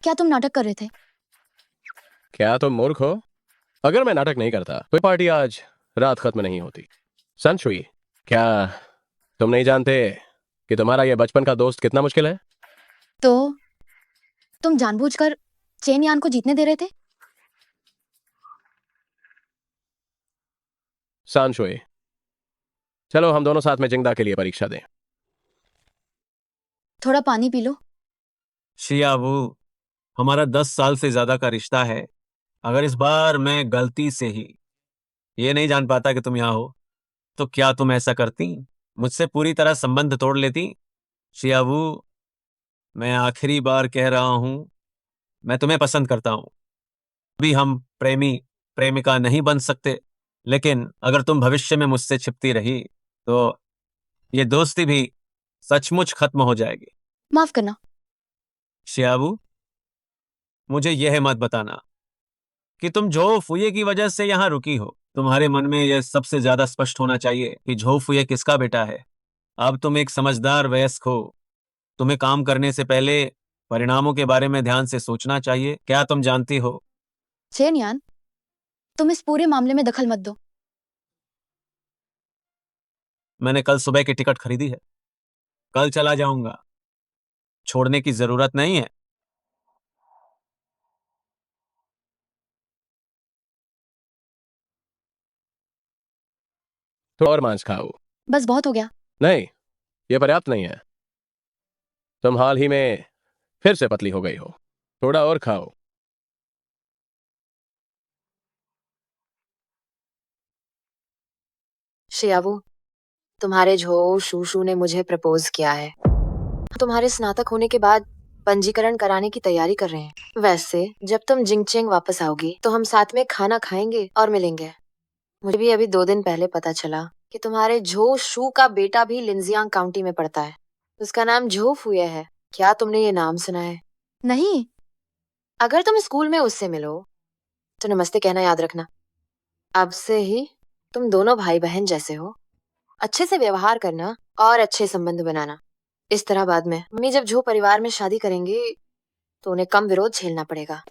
क्या तुम नाटक कर रहे थे? क्या तुम मूर्ख हो? अगर मैं नाटक नहीं करता तो पार्टी आज रात खत्म नहीं होती। सनशुई, क्या तुम नहीं जानते कि तुम्हारा ये बचपन का दोस्त कितना मुश्किल है? तो तुम जानबूझकर चेन यान को जीतने दे रहे थे? सनशुई, चलो हम दोनों साथ में जिंगदा के लिए परीक्षा दें। थोड़ा पानी पी लो। शियावू, हमारा 10 साल से ज्यादा का रिश्ता है। अगर इस बार मैं गलती से ही ये नहीं जान पाता कि तुम यहाँ हो, तो क्या तुम ऐसा करती? मुझसे पूरी तरह संबंध तोड़ लेती? शियावू, मैं आखिरी बार कह रहा हूं, मैं तुम्हें पसंद करता हूं। अभी हम प्रेमी प्रेमिका नहीं बन सकते, लेकिन अगर तुम भविष्य में मुझसे छिपती रही तो ये दोस्ती भी सचमुच खत्म हो जाएगी। माफ करना। शियाबू, मुझे यह मत बताना कि तुम झो फुये की वजह से यहां रुकी हो। तुम्हारे मन में यह सबसे ज्यादा स्पष्ट होना चाहिए कि झो फुये किसका बेटा है। अब तुम एक समझदार वयस्क हो। तुम्हें काम करने से पहले परिणामों के बारे में ध्यान से सोचना चाहिए। क्या तुम जानती हो? चेन यान, तुम इस पूरे मामले में दखल मत दो। मैंने कल सुबह की टिकट खरीदी है। कल चला जाऊंगा। छोड़ने की जरूरत नहीं है। तो और मांस खाओ। बस बहुत हो गया। नहीं, यह पर्याप्त नहीं है। तुम हाल ही में फिर से पतली हो गई हो। थोड़ा और खाओ। शियाबू, तुम्हारे झो शूशू ने मुझे प्रपोज किया है। तुम्हारे स्नातक होने के बाद पंजीकरण कराने की तैयारी कर रहे हैं। वैसे जब तुम जिंगचेंग वापस आओगी तो हम साथ में खाना खाएंगे और मिलेंगे। मुझे भी अभी 2 दिन पहले पता चला कि तुम्हारे झो शू का बेटा भी लिंजियांग काउंटी में पड़ता है। उसका नाम झो फुये है। क्या तुमने ये नाम सुना है? नहीं। अगर तुम स्कूल में उससे मिलो तो नमस्ते कहना याद रखना। अब से ही तुम दोनों भाई बहन जैसे हो। अच्छे से व्यवहार करना और अच्छे संबंध बनाना। इस तरह बाद में मम्मी जब झो परिवार में शादी करेंगी तो उन्हें कम विरोध झेलना पड़ेगा।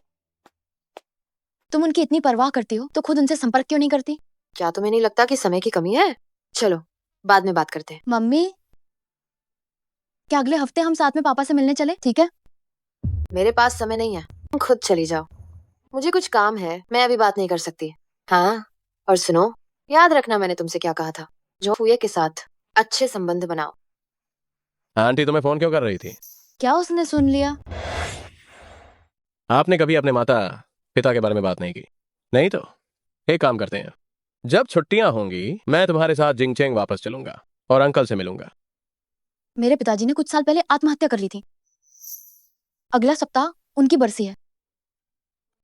तुम उनकी इतनी परवाह करती हो तो खुद उनसे संपर्क क्यों नहीं करती? क्या तुम्हें नहीं लगता कि समय की कमी है? चलो बाद में बात करते हैं। मम्मी, क्या अगले हफ्ते हम साथ में पापा से मिलने चले? ठीक है। मेरे पास समय नहीं है, तुम खुद चली जाओ। मुझे कुछ काम है, मैं अभी बात नहीं कर सकती। हाँ, और सुनो, याद रखना मैंने तुमसे क्या कहा था। झो फुये के साथ अच्छे संबंध बनाओ। आंटी तुम्हें फोन क्यों कर रही थी? क्या उसने सुन लिया? आपने कभी अपने माता पिता के बारे में बात नहीं की? नहीं तो एक काम करते हैं, जब छुट्टियां होंगी मैं तुम्हारे साथ जिंगचेंग वापस चलूंगा और अंकल से मिलूंगा। मेरे पिताजी ने कुछ साल पहले आत्महत्या कर ली थी। अगला सप्ताह उनकी बरसी है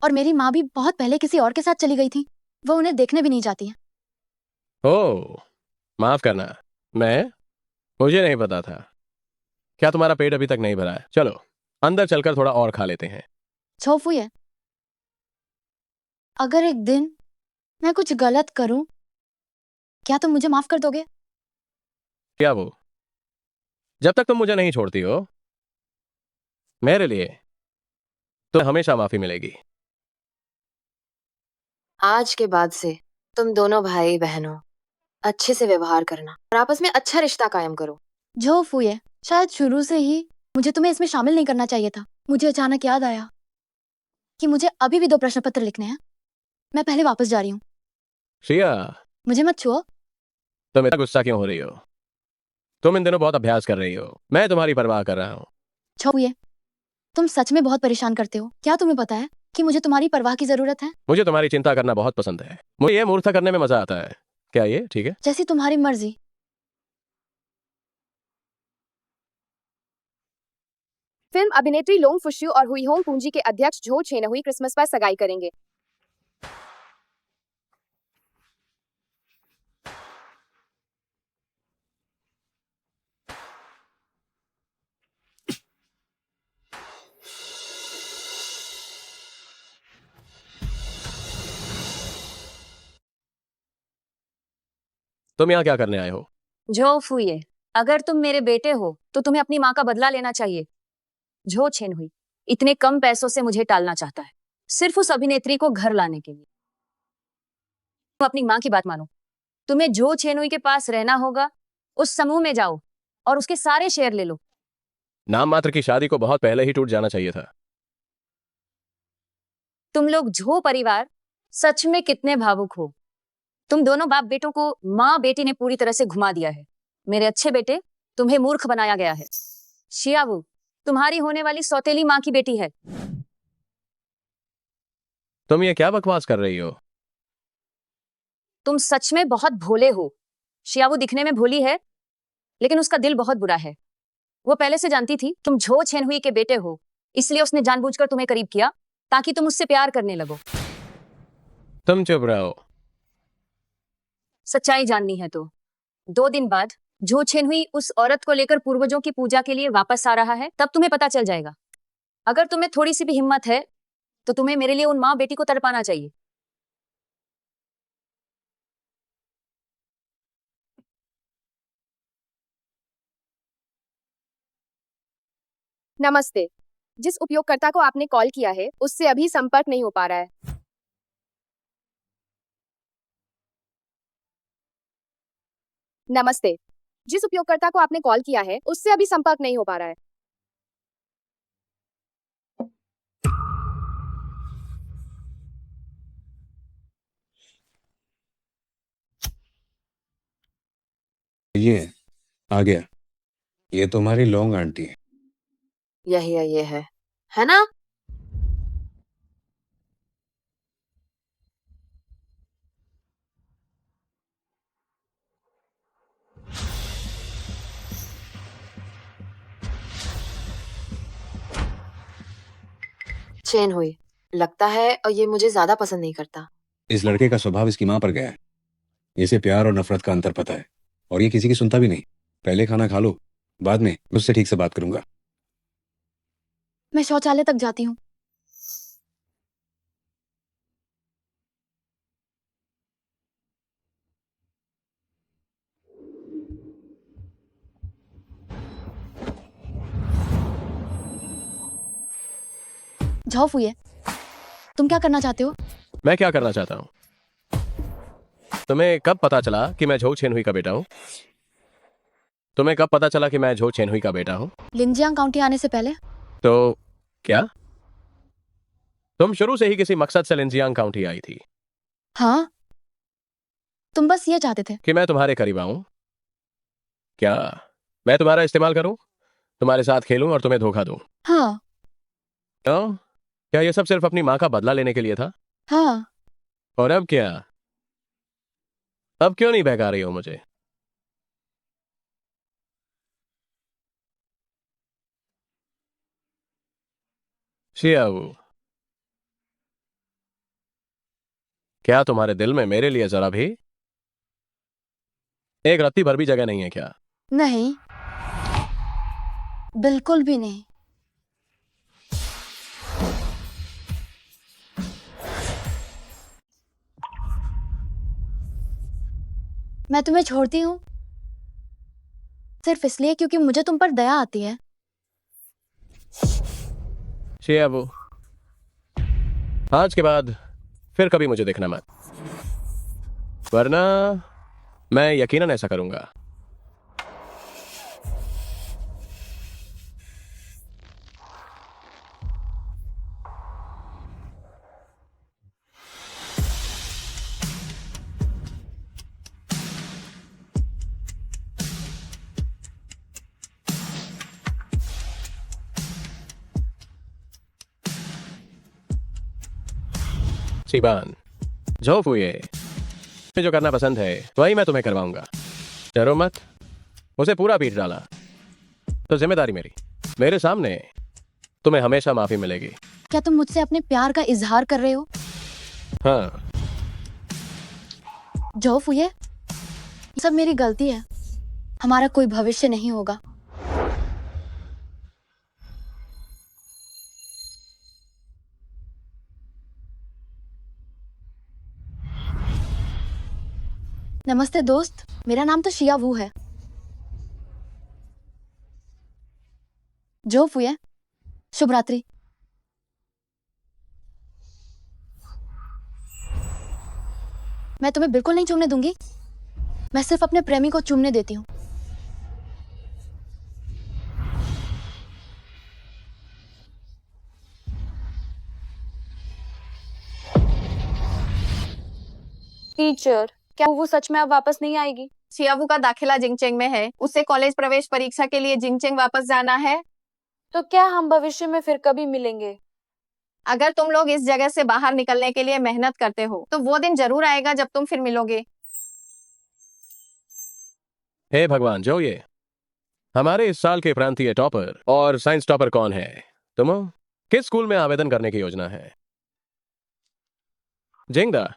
और मेरी माँ भी बहुत पहले किसी और के साथ चली गई थी। वो उन्हें देखने भी नहीं जाती है। ओह, माफ करना, मुझे नहीं पता था। क्या तुम्हारा पेट अभी तक नहीं भरा है? चलो अंदर चलकर थोड़ा और खा लेते हैं। छोफुए, अगर एक दिन मैं कुछ गलत करूं, क्या तुम मुझे माफ कर दोगे? क्या वो? जब तक तुम मुझे नहीं छोड़ती हो, मेरे लिए तो हमेशा माफी मिलेगी। आज के बाद से तुम दोनों भाई बहनों अच्छे से व्यवहार करना और आपस में अच्छा रिश्ता कायम करो। झोफुए, शायद शुरू से ही मुझे तुम्हें इसमें शामिल नहीं करना चाहिए था। मुझे अचानक याद आया कि मुझे अभी भी 2 प्रश्न पत्र लिखने हैं। मैं पहले वापस जा रही हूँ। शिया, मुझे मत छुओ। तुम इतना गुस्सा क्यों हो रही हो? तुम इन दिनों बहुत अभ्यास कर रही हो। मैं तुम्हारी परवाह कर रहा हूँ। छोफुए, तुम सच में बहुत परेशान करते हो। क्या तुम्हें पता है कि मुझे तुम्हारी परवाह की जरूरत है? मुझे तुम्हारी चिंता करना बहुत पसंद है। मुझे ये मूर्खता करने में मजा आता है। क्या ये ठीक है? जैसी तुम्हारी मर्जी। फिल्म अभिनेत्री लोंग फुश्यू और हुईहोंग पूंजी के अध्यक्ष झो छेनहुई क्रिसमस पर सगाई करेंगे। तुम यहाँ क्या करने आए हो? झो फुये, अगर तुम मेरे बेटे हो तो तुम्हें अपनी माँ का बदला लेना चाहिए। झो छेनहुई इतने कम पैसों से मुझे टालना चाहता है, सिर्फ उस अभिनेत्री को घर लाने के लिए। तुम अपनी माँ की बात मानो। तुम्हें झो छेनहुई के पास रहना होगा। उस समूह में जाओ और उसके सारे शेयर ले लो। नाम मात्र की शादी को बहुत पहले ही टूट जाना चाहिए था। तुम लोग झो परिवार सच में कितने भावुक हो। तुम दोनों बाप बेटों को माँ बेटी ने पूरी तरह से घुमा दिया है। मेरे अच्छे बेटे, तुम्हें मूर्ख बनाया गया है। शियावू तुम्हारी होने वाली सौतेली माँ की बेटी है। तुम ये क्या बकवास कर रही हो? तुम सच में बहुत भोले हो। शियावू दिखने में भोली है, लेकिन उसका दिल बहुत बुरा है। वो पहले से जानती थी तुम झो छेनहुई के बेटे हो, इसलिए उसने जानबूझकर तुम्हें करीब किया ताकि तुम उससे प्यार करने लगो। तुम चुप रहो। सच्चाई जाननी है तो 2 दिन बाद झो छेनहुई उस औरत को लेकर पूर्वजों की पूजा के लिए वापस आ रहा है, तब तुम्हें पता चल जाएगा। अगर तुम्हें थोड़ी सी भी हिम्मत है तो तुम्हें मेरे लिए उन माँ बेटी को तड़पाना चाहिए। नमस्ते। जिस उपयोगकर्ता को आपने कॉल किया है उससे अभी संपर्क नहीं हो पा रहा है। नमस्ते। जिस उपयोगकर्ता को आपने कॉल किया है उससे अभी संपर्क नहीं हो पा रहा है। ये आ गया। ये तुम्हारी लोंग आंटी है। ये है ना? चेन हुई लगता है, और ये मुझे ज्यादा पसंद नहीं करता। इस लड़के का स्वभाव इसकी माँ पर गया है। इसे प्यार और नफरत का अंतर पता है, और ये किसी की सुनता भी नहीं। पहले खाना खा लो, बाद में उससे ठीक से बात करूंगा। मैं शौचालय तक जाती हूँ। झोफुए, तुम क्या करना चाहते हो? मैं क्या करना चाहता हूँ? तुम्हें कब पता चला कि मैं झो छेनहुई का बेटा हूँ? तुम्हें कब पता चला कि मैं झो छेनहुई का बेटा हूँ? लिनजियांग काउंटी आने से पहले। तो क्या तुम शुरू से ही किसी मकसद से लिनजियांग काउंटी आई थी? हाँ, तुम बस ये चाहते थे कि मैं तुम्हारे करीब आऊं? क्या मैं तुम्हारा इस्तेमाल करूं, तुम्हारे साथ खेलूं और तुम्हें धोखा दूं? हाँ। क्यों? क्या ये सब सिर्फ अपनी माँ का बदला लेने के लिए था? हाँ। और अब क्या? अब क्यों नहीं बहका रही हो मुझे? शियावू, क्या तुम्हारे दिल में मेरे लिए जरा भी एक रत्ती भर भी जगह नहीं है क्या? नहीं, बिल्कुल भी नहीं। मैं तुम्हें छोड़ती हूँ सिर्फ इसलिए क्योंकि मुझे तुम पर दया आती है। शियाबू, आज के बाद फिर कभी मुझे देखना मत, वरना मैं यकीनन ऐसा करूंगा। सीबान, जो फुए, मुझे जो करना पसंद है वही मैं तुम्हें करवाऊंगा। डरो मत, उसे पूरा पीट डाला तो जिम्मेदारी मेरी। मेरे सामने तुम्हें हमेशा माफी मिलेगी। क्या तुम मुझसे अपने प्यार का इजहार कर रहे हो? हाँ, जो फुए, ये सब मेरी गलती है। हमारा कोई भविष्य नहीं होगा। नमस्ते दोस्त, मेरा नाम तो शिया वू है। जो फुए, शुभ रात्रि। मैं तुम्हें बिल्कुल नहीं चूमने दूंगी। मैं सिर्फ अपने प्रेमी को चूमने देती हूँ। टीचर, क्या वो सच में अब वापस नहीं आएगी? शियाबू का दाखिला जिंगचेंग में है, उसे कॉलेज प्रवेश परीक्षा के लिए जिंगचेंग वापस जाना है। तो क्या हम भविष्य में फिर कभी मिलेंगे? अगर तुम लोग इस जगह से बाहर निकलने के लिए मेहनत करते हो तो वो दिन जरूर आएगा जब तुम फिर मिलोगे। हे भगवान, जो ये हमारे इस साल के प्रांतीय टॉपर और साइंस टॉपर कौन है? तुम हो? किस स्कूल में आवेदन करने की योजना है? जिंगदा,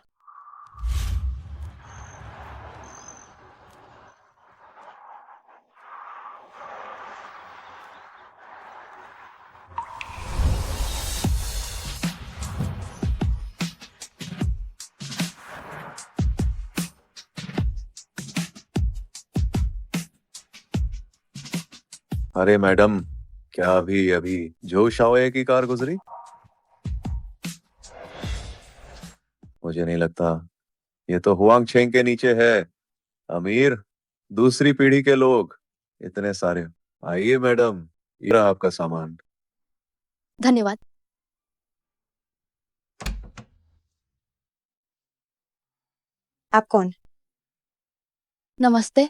अरे मैडम, क्या अभी अभी जो शाओए की कार गुजरी? मुझे नहीं लगता। ये तो हुआंग छेंग के नीचे है। अमीर, दूसरी पीढ़ी के लोग, इतने सारे। आइए मैडम, ये रहा आपका सामान। धन्यवाद। आप कौन? नमस्ते,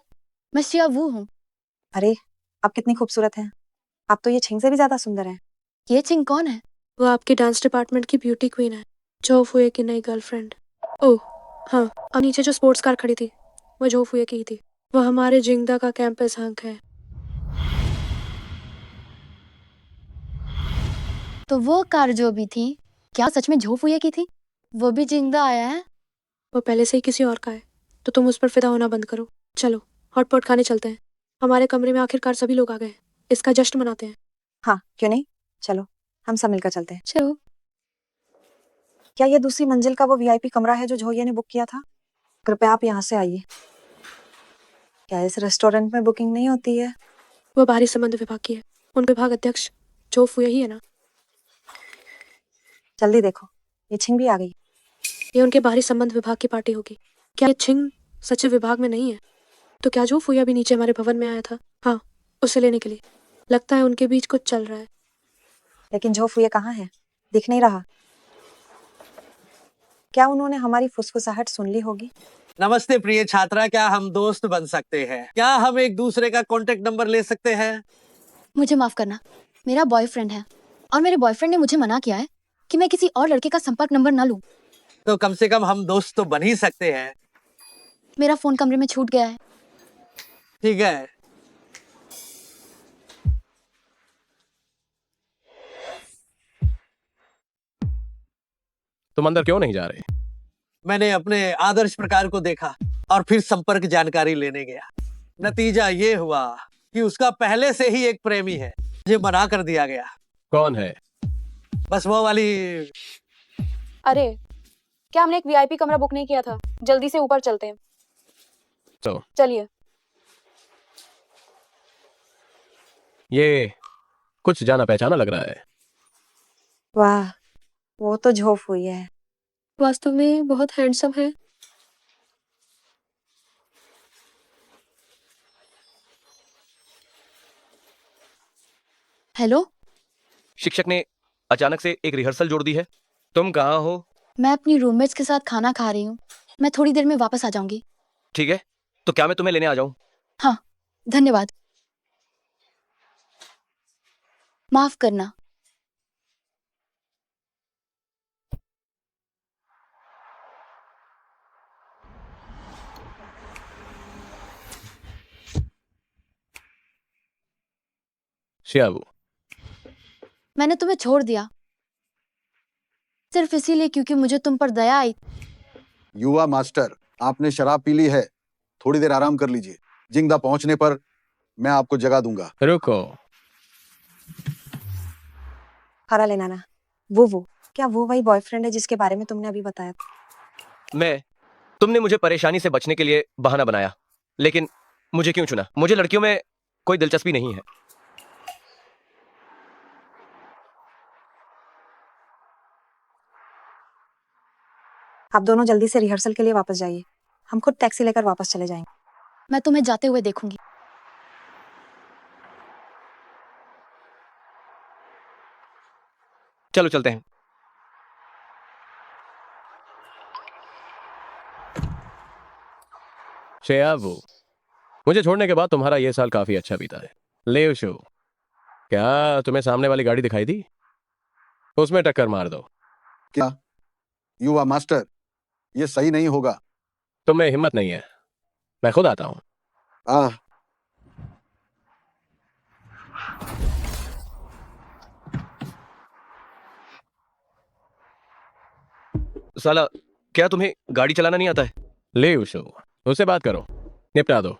मैं शिया वू हूँ। अरे, आप कितनी खूबसूरत हैं। आप तो ये छिंग से भी ज्यादा सुंदर हैं। ये छिंग कौन है? वो आपके डांस डिपार्टमेंट की ब्यूटी क्वीन है, जो फुए की नई गर्लफ्रेंड। ओह हाँ, और नीचे जो स्पोर्ट्स कार खड़ी थी वो जो फुए की ही थी। वो हमारे जिंगदा का कैंपस हंक है। तो वो कार जो भी थी, क्या सच में झोफुए की थी? वो भी जिंदा आया है? वो पहले से ही किसी और का है, तो तुम उस पर फिदा होना बंद करो। चलो हॉटपॉट खाने चलते हैं। हमारे कमरे में आखिरकार सभी लोग आ गए हैं, इसका जश्न मनाते हैं। हाँ, क्यों नहीं, चलो हम सब मिलकर चलते हैं। चलो। क्या ये दूसरी मंजिल का वो वीआईपी कमरा है जो झोये ने बुक किया था? कृपया आप यहाँ से आइए। क्या इस रेस्टोरेंट में बुकिंग नहीं होती है? वो बाहरी संबंध विभाग की है, उन विभाग अध्यक्ष जो फुए ही है ना। जल्दी देखो, ये छिंग भी आ गई। ये उनके बाहरी संबंध विभाग की पार्टी होगी। क्या ये छिंग सचिव विभाग में नहीं है? तो क्या जो फुया भी नीचे हमारे भवन में आया था? हाँ, उसे लेने के लिए। लगता है उनके बीच कुछ चल रहा है। लेकिन जो फुया कहाँ है? दिख नहीं रहा। क्या उन्होंने हमारी फुसफुसाहट सुन ली होगी? नमस्ते प्रिय छात्रा, क्या हम दोस्त बन सकते हैं? क्या हम एक दूसरे का कॉन्टेक्ट नंबर ले सकते हैं? मुझे माफ करना, मेरा बॉयफ्रेंड है और मेरे बॉयफ्रेंड ने मुझे मना किया है कि मैं किसी और लड़के का संपर्क नंबर ना लूं। तो कम से कम हम दोस्त तो बन ही सकते हैं। मेरा फोन कमरे में छूट गया है। ठीक है। तुम अंदर क्यों नहीं जा रहे? मैंने अपने आदर्श प्रकार को देखा और फिर संपर्क जानकारी लेने गया। नतीजा ये हुआ कि उसका पहले से ही एक प्रेमी है मुझे मना कर दिया गया। कौन है? बस वो वाली। अरे क्या हमने एक वीआईपी कमरा बुक नहीं किया था? जल्दी से ऊपर चलते हैं। तो चलिए। ये कुछ जाना पहचाना लग रहा है। वाह, वो तो झोफ हुई है। वास्तव में बहुत हैंडसम है। हेलो, शिक्षक ने अचानक से एक रिहर्सल जोड़ दी है। तुम कहाँ हो? मैं अपनी रूममेट्स के साथ खाना खा रही हूँ। मैं थोड़ी देर में वापस आ जाऊंगी। ठीक है, तो क्या मैं तुम्हें लेने आ जाऊं? हाँ, धन्यवाद। माफ करना। शियाबू, मैंने तुम्हें छोड़ दिया सिर्फ इसीलिए क्योंकि मुझे तुम पर दया आई। युवा मास्टर, आपने शराब पी ली है, थोड़ी देर आराम कर लीजिए। जिंगदा पहुंचने पर मैं आपको जगा दूंगा। रुको। हरा लेना ना। वो क्या वो वही बॉयफ्रेंड है जिसके बारे में तुमने अभी बताया था? तुमने मुझे परेशानी से बचने के लिए बहाना बनाया, लेकिन मुझे क्यों चुना? मुझे लड़कियों में कोई दिलचस्पी नहीं है। आप दोनों जल्दी से रिहर्सल के लिए वापस जाइए। हम खुद टैक्सी लेकर वापस चले जाएंगे। मैं तुम्हें जाते हुए देखूंगी। चलो चलते हैं। शियाबू, मुझे छोड़ने के बाद तुम्हारा ये साल काफी अच्छा बीता है। ले शो, क्या तुम्हें सामने वाली गाड़ी दिखाई दी? उसमें टक्कर मार दो। क्या? युवा मास्टर, ये सही नहीं होगा। तुम्हें हिम्मत नहीं है? मैं खुद आता हूं। आह, साला, क्या तुम्हें गाड़ी चलाना नहीं आता है? ले उशो, उससे बात करो, निपटा दो।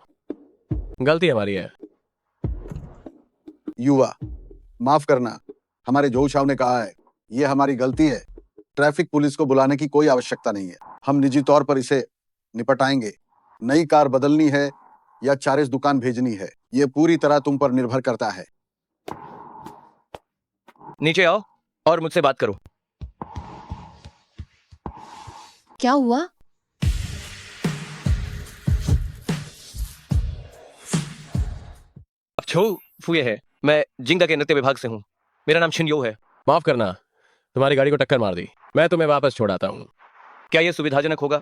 गलती हमारी है। युवा, माफ करना। हमारे जोश साहब ने कहा है, ये हमारी गलती है। ट्रैफिक पुलिस को बुलाने की कोई आवश्यकता नहीं है। हम निजी तौर पर इसे निपटाएंगे। नई कार बदलनी है या चारिस दुकान भेजनी है, ये पूरी तरह तुम पर निर्भर करता है। नीचे आओ और मुझसे बात करो। क्या हुआ? अब छो फुए है। मैं जिंगा के नृत्य विभाग से हूँ। मेरा नाम शिनयो है। माफ करना, तुम्हारी गाड़ी को टक्कर मार दी। मैं तुम्हें वापस छोड़ाता हूँ। क्या यह सुविधाजनक होगा?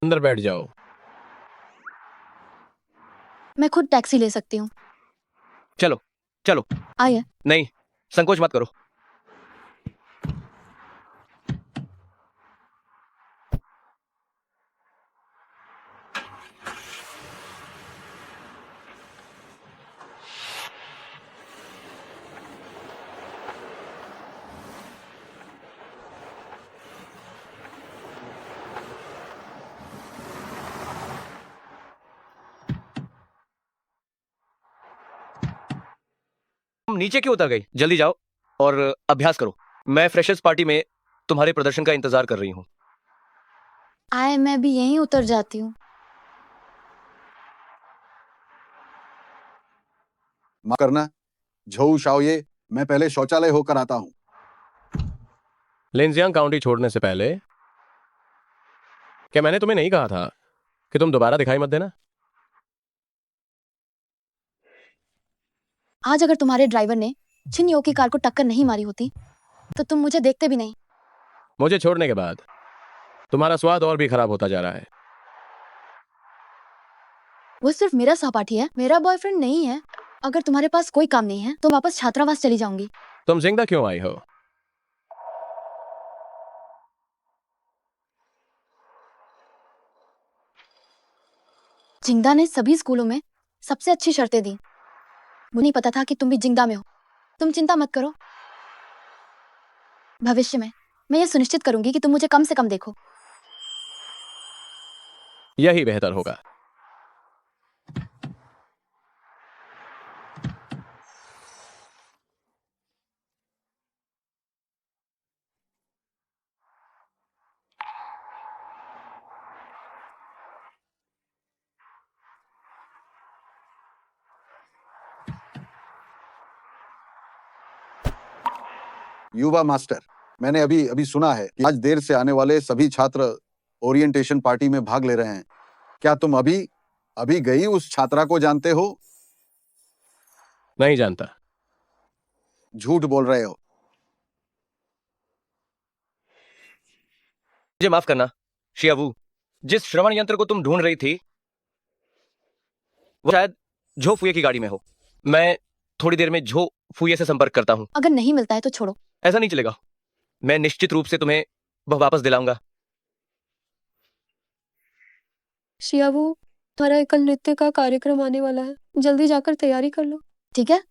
अंदर बैठ जाओ। मैं खुद टैक्सी ले सकती हूँ। चलो चलो। आइए। नहीं, संकोच मत करो। तुम नीचे क्यों उतर गई? जल्दी जाओ और अभ्यास करो। मैं फ्रेशर्स पार्टी में तुम्हारे प्रदर्शन का इंतजार कर रही हूँ। मैं भी यहीं उतर जाती हूँ। माफ करना, झोऊ शाओये, मैं पहले शौचालय होकर आता हूँ। लिंजियांग काउंटी छोड़ने से पहले क्या मैंने तुम्हें नहीं कहा था कि तुम दोबारा दिखाई मत देना? आज अगर तुम्हारे ड्राइवर ने छिन्यो की कार को टक्कर नहीं मारी होती तो तुम मुझे देखते भी नहीं। मुझे छोड़ने के बाद तुम्हारा स्वाद और भी खराब होता जा रहा है। वो सिर्फ मेरा सहपाठी है, मेरा बॉयफ्रेंड नहीं है। अगर तुम्हारे पास कोई काम नहीं है तो वापस छात्रावास चली जाऊंगी। तुम जिंदा क्यों आई हो? जिंगदा ने सभी स्कूलों में सबसे अच्छी शर्तें दी। मुझे नहीं पता था कि तुम भी जिंगदा में हो। तुम चिंता मत करो, भविष्य में मैं ये सुनिश्चित करूंगी कि तुम मुझे कम से कम देखो। यही बेहतर होगा। युवा मास्टर, मैंने अभी अभी सुना है कि आज देर से आने वाले सभी छात्र ओरिएंटेशन पार्टी में भाग ले रहे हैं। क्या तुम अभी अभी गई उस छात्रा को जानते हो? नहीं जानता। झूठ बोल रहे हो। मुझे माफ करना शियावू, जिस श्रवण यंत्र को तुम ढूंढ रही थी वो शायद झो फुए की गाड़ी में हो। मैं थोड़ी देर में झो फुए से संपर्क करता हूँ। अगर नहीं मिलता है तो छोड़ो। ऐसा नहीं चलेगा, मैं निश्चित रूप से तुम्हें वह वापस दिलाऊंगा। शियाबू, तुम्हारा कल नृत्य का कार्यक्रम आने वाला है, जल्दी जाकर तैयारी कर लो। ठीक है।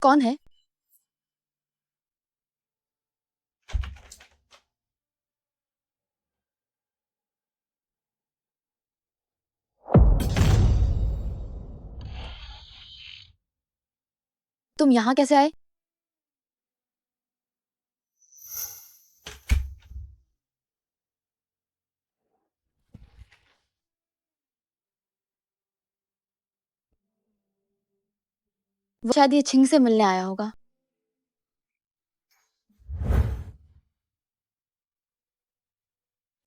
कौन है? तुम यहाँ कैसे आए? वो शायद ये छिंग से मिलने आया होगा।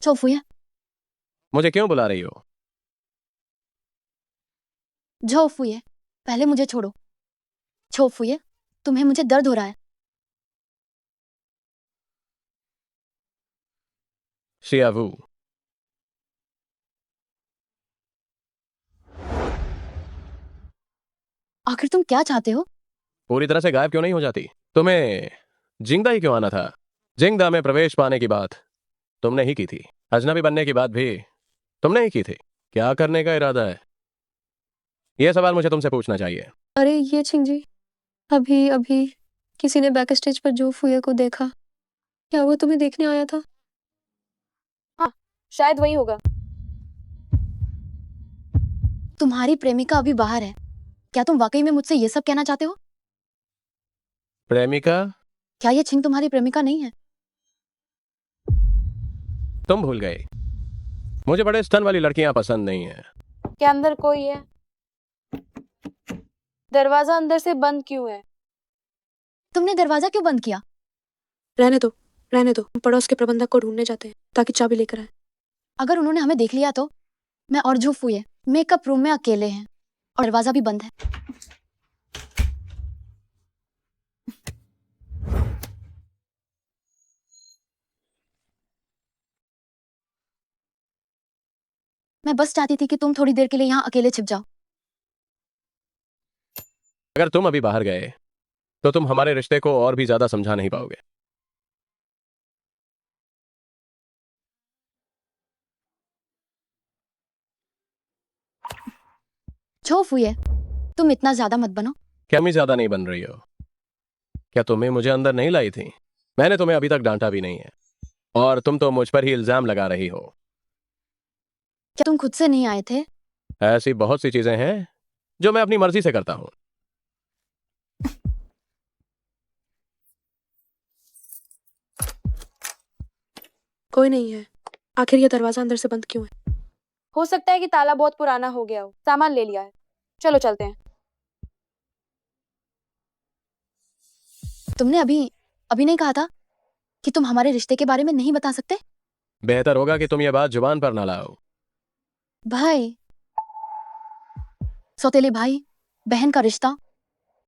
छो फुए, मुझे क्यों बुला रही हो? झो फुए, पहले मुझे छोड़ो। छो फुए, तुम्हें मुझे दर्द हो रहा है। शियावू, आखिर तुम क्या चाहते हो? पूरी तरह से गायब क्यों नहीं हो जाती? तुम्हें जिंगदा ही क्यों आना था? जिंगदा में प्रवेश पाने की बात तुमने ही की थी। अजनबी बनने की बात भी तुमने ही की थी। क्या करने का इरादा है? यह सवाल मुझे तुमसे पूछना चाहिए। अरे ये छिंग जी, अभी अभी किसी ने बैक स्टेज पर जो फुए को देखा, क्या वो तुम्हें देखने आया था? हाँ, शायद वही होगा। तुम्हारी प्रेमिका अभी बाहर है। क्या तुम वाकई में मुझसे ये सब कहना चाहते हो? प्रेमिका? क्या ये छिंग तुम्हारी प्रेमिका नहीं है? तुम भूल गए, मुझे बड़े स्तन वाली लड़कियां पसंद नहीं है। क्या अंदर कोई है? दरवाजा अंदर से बंद क्यों है? तुमने दरवाजा क्यों बंद किया? रहने दो, रहने दो। हम पड़ोस के प्रबंधक को ढूंढने जाते हैं ताकि चाबी लेकर आए। अगर उन्होंने हमें देख लिया तो? मैं और झो फुए मेकअप रूम में अकेले हैं और दरवाजा भी बंद है। मैं बस चाहती थी कि तुम थोड़ी देर के लिए यहाँ अकेले छिप जाओ। अगर तुम अभी बाहर गए तो तुम हमारे रिश्ते को और भी ज्यादा समझा नहीं पाओगे। झो फुए, तुम इतना ज्यादा मत बनो। क्या मैं ज्यादा नहीं बन रही हो? क्या तुम्हें मुझे अंदर नहीं लाई थी? मैंने तुम्हें अभी तक डांटा भी नहीं है और तुम तो मुझ पर ही इल्जाम लगा रही हो। क्या तुम खुद से नहीं आए थे? ऐसी बहुत सी चीजें हैं जो मैं अपनी मर्जी से करता हूं। कोई नहीं है। आखिर ये दरवाजा अंदर से बंद क्यों है? हो सकता है कि ताला बहुत पुराना हो गया हो, सामान ले लिया है। चलो चलते हैं। तुमने अभी अभी नहीं कहा था कि तुम हमारे रिश्ते के बारे में नहीं बता सकते? बेहतर होगा कि तुम ये बात जुबान पर ना लाओ। भाई, सौतेले भाई बहन का रिश्ता,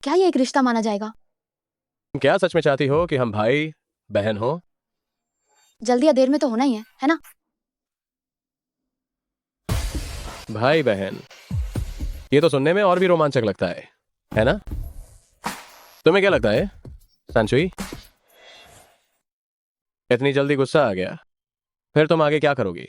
क्या ये एक रिश्ता माना जाएगा? तुम क्या सच में चाहती हो कि हम भाई बहन हो? जल्दी या देर में तो होना ही है ना? भाई बहन, ये तो सुनने में और भी रोमांचक लगता है ना? तुम्हें क्या लगता है सांशुई? इतनी जल्दी गुस्सा आ गया? फिर तुम आगे क्या करोगी?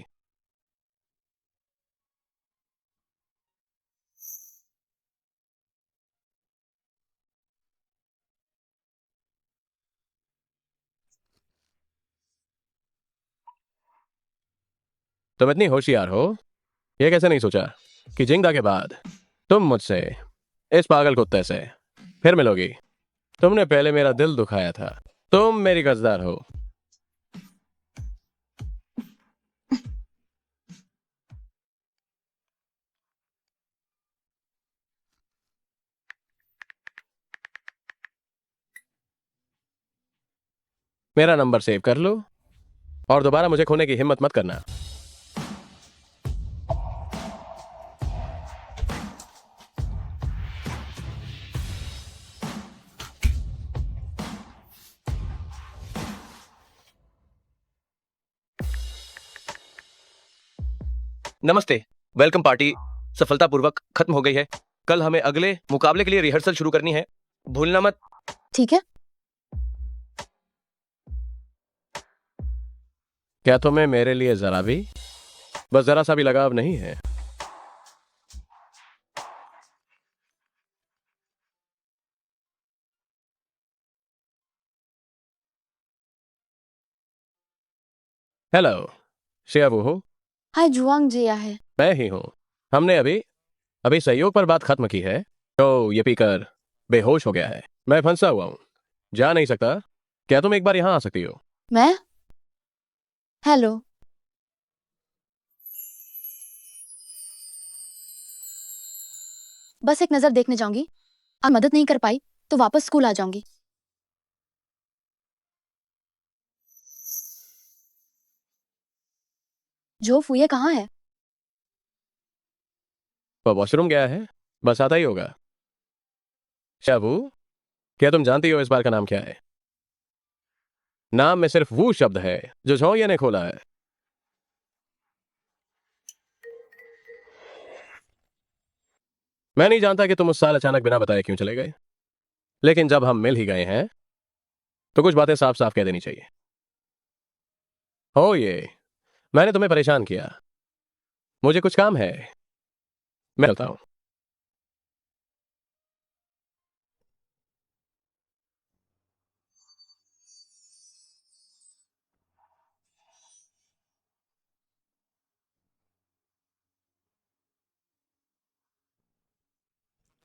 तुम इतनी होशियार हो, ये कैसे नहीं सोचा कि जिंगदा के बाद तुम मुझसे, इस पागल कुत्ते से फिर मिलोगी? तुमने पहले मेरा दिल दुखाया था। तुम मेरी कर्जदार हो। मेरा नंबर सेव कर लो और दोबारा मुझे खोने की हिम्मत मत करना। नमस्ते। वेलकम पार्टी सफलतापूर्वक खत्म हो गई है। कल हमें अगले मुकाबले के लिए रिहर्सल शुरू करनी है, भूलना मत। ठीक है। क्या तुम्हें मेरे लिए जरा भी, बस जरा सा भी लगाव नहीं है? हेलो, शियाबू हो? हाय जुआंग जिया है। मैं ही हूं। हमने अभी अभी सहयोग पर बात खत्म की है। तो ये पीकर बेहोश हो गया है। मैं फंसा हुआ हूं, जा नहीं सकता। क्या तुम एक बार यहां आ सकती हो? मैं? हेलो। बस एक नजर देखने जाऊंगी। और मदद नहीं कर पाई तो वापस स्कूल आ जाऊंगी। जो फुये कहाँ है? वो वॉशरूम गया है, बस आता ही होगा। शाबू, क्या तुम जानती हो इस बार का नाम क्या है? नाम में सिर्फ वो शब्द है जो झोंये ने खोला है। मैं नहीं जानता कि तुम उस साल अचानक बिना बताए क्यों चले गए, लेकिन जब हम मिल ही गए हैं तो कुछ बातें साफ साफ कह देनी चाहिए। हो ये, मैंने तुम्हें परेशान किया। मुझे कुछ काम है, मैं चलता हूं।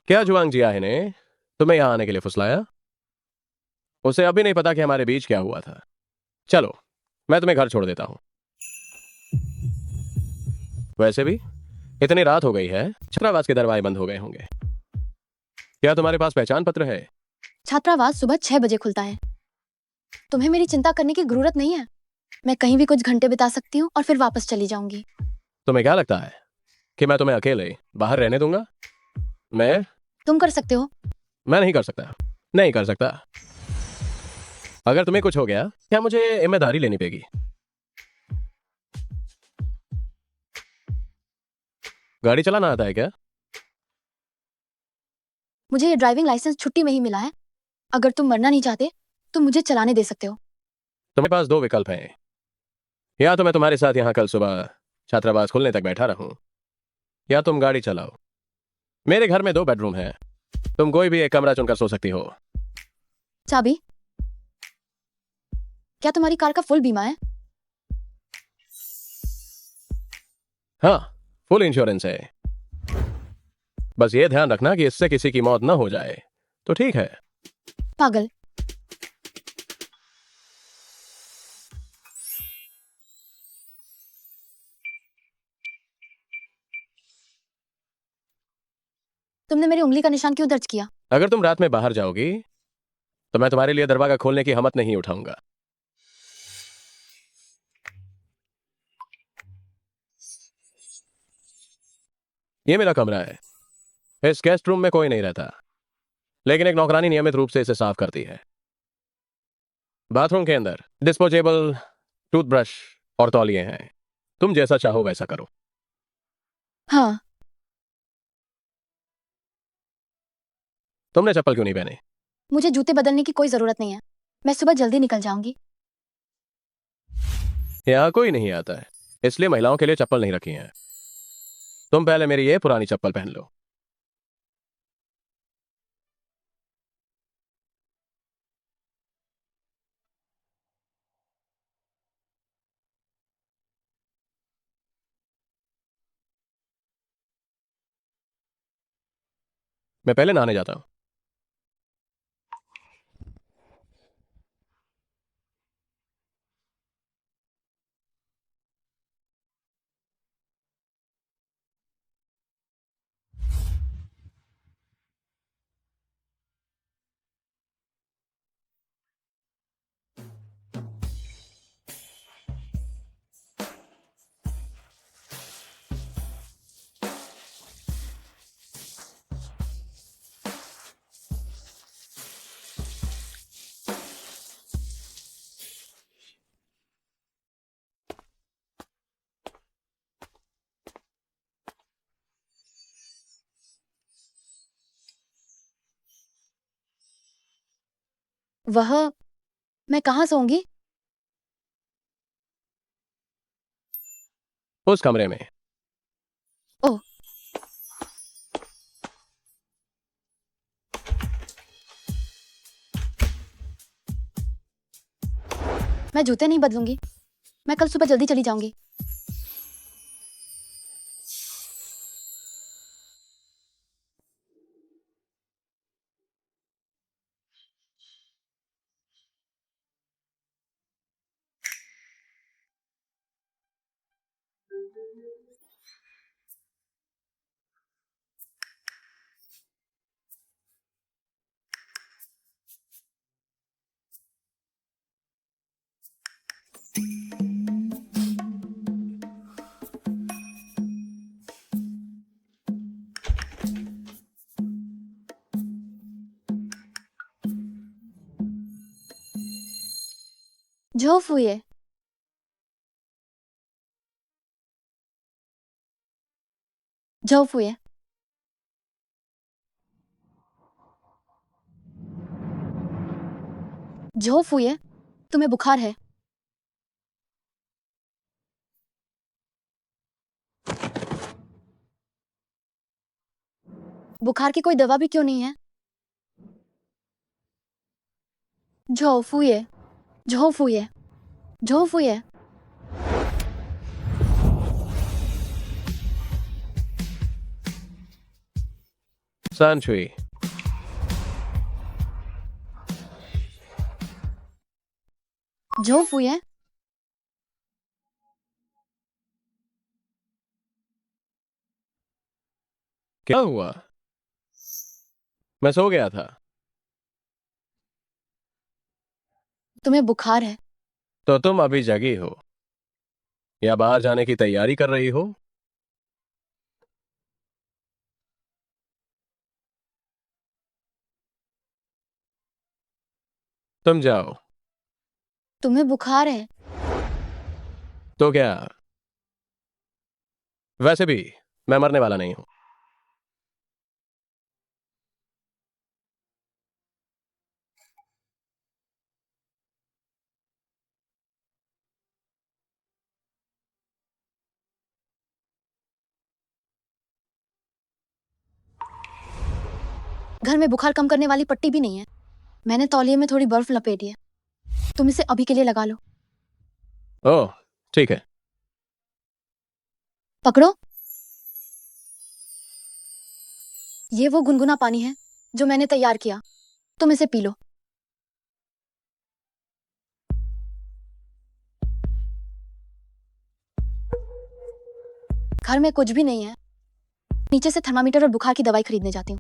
क्या जुआंग जियाहे ने तुम्हें यहां आने के लिए फुसलाया? उसे अभी नहीं पता कि हमारे बीच क्या हुआ था। चलो, मैं तुम्हें घर छोड़ देता हूं। वैसे भी इतनी रात हो गई है, छात्रावास के दरवाजे बंद हो गए होंगे। क्या तुम्हारे पास पहचान पत्र है? छात्रावास सुबह 6 बजे खुलता है। तुम्हें मेरी चिंता करने की जरूरत नहीं है। मैं कहीं भी कुछ घंटे बिता सकती हूँ और फिर वापस चली जाऊंगी। तुम्हें क्या लगता है कि मैं तुम्हें अकेले बाहर रहने दूंगा? तुम कर सकते हो। मैं नहीं कर सकता, नहीं कर सकता। अगर तुम्हें कुछ हो गया, क्या मुझे जिम्मेदारी लेनी पड़ेगी? गाड़ी चलाना आता है क्या? मुझे ये ड्राइविंग लाइसेंस छुट्टी में ही मिला है। अगर तुम मरना नहीं चाहते तो मुझे चलाने दे सकते हो। तुम्हारे पास दो विकल्प हैं। या तो मैं तुम्हारे साथ यहां कल सुबह छात्रावास खुलने तक बैठा रहूं, या तुम गाड़ी चलाओ। मेरे घर में 2 बेडरूम हैं, तुम कोई भी एक कमरा चुनकर सो सकती हो। चाबी? क्या तुम्हारी कार का फुल बीमा है? हाँ, फुल इंश्योरेंस है। बस ये ध्यान रखना कि इससे किसी की मौत ना हो जाए, तो ठीक है। पागल। तुमने मेरी उंगली का निशान क्यों दर्ज किया? अगर तुम रात में बाहर जाओगी तो मैं तुम्हारे लिए दरवाजा खोलने की हिम्मत नहीं उठाऊंगा। ये मेरा कमरा है। इस गेस्ट रूम में कोई नहीं रहता, लेकिन एक नौकरानी नियमित रूप से इसे साफ करती है। बाथरूम के अंदर डिस्पोजेबल टूथब्रश और तौलिए हैं। तुम जैसा चाहो वैसा करो। हाँ, तुमने चप्पल क्यों नहीं पहने? मुझे जूते बदलने की कोई जरूरत नहीं है। मैं सुबह जल्दी निकल जाऊंगी। यहाँ कोई नहीं आता है, इसलिए महिलाओं के लिए चप्पल नहीं रखी है। तुम पहले मेरी ये पुरानी चप्पल पहन लो। मैं पहले नहाने जाता हूं। वह मैं कहाँ सोऊंगी? उस कमरे में। ओह, मैं जूते नहीं बदलूंगी। मैं कल सुबह जल्दी चली जाऊंगी। झोफ हुई है। झोफ हुई है। झोफ हुई है। तुम्हें बुखार है। बुखार की कोई दवा भी क्यों नहीं है? झोफ हुई है। झोफ हुई है। झोफ हुई है। सांशुई, झोफ हुई है। क्या हुआ? मैं सो गया था। तुम्हें बुखार है। तो तुम अभी जगी हो या बाहर जाने की तैयारी कर रही हो? तुम जाओ। तुम्हें बुखार है। तो क्या? वैसे भी मैं मरने वाला नहीं हूं। घर में बुखार कम करने वाली पट्टी भी नहीं है। मैंने तौलिए में थोड़ी बर्फ लपेटी है। तुम इसे अभी के लिए लगा लो। ओह, ठीक है। पकड़ो। ये वो गुनगुना पानी है जो मैंने तैयार किया। तुम इसे पी लो। घर में कुछ भी नहीं है। नीचे से थर्मामीटर और बुखार की दवाई खरीदने जाती हूँ।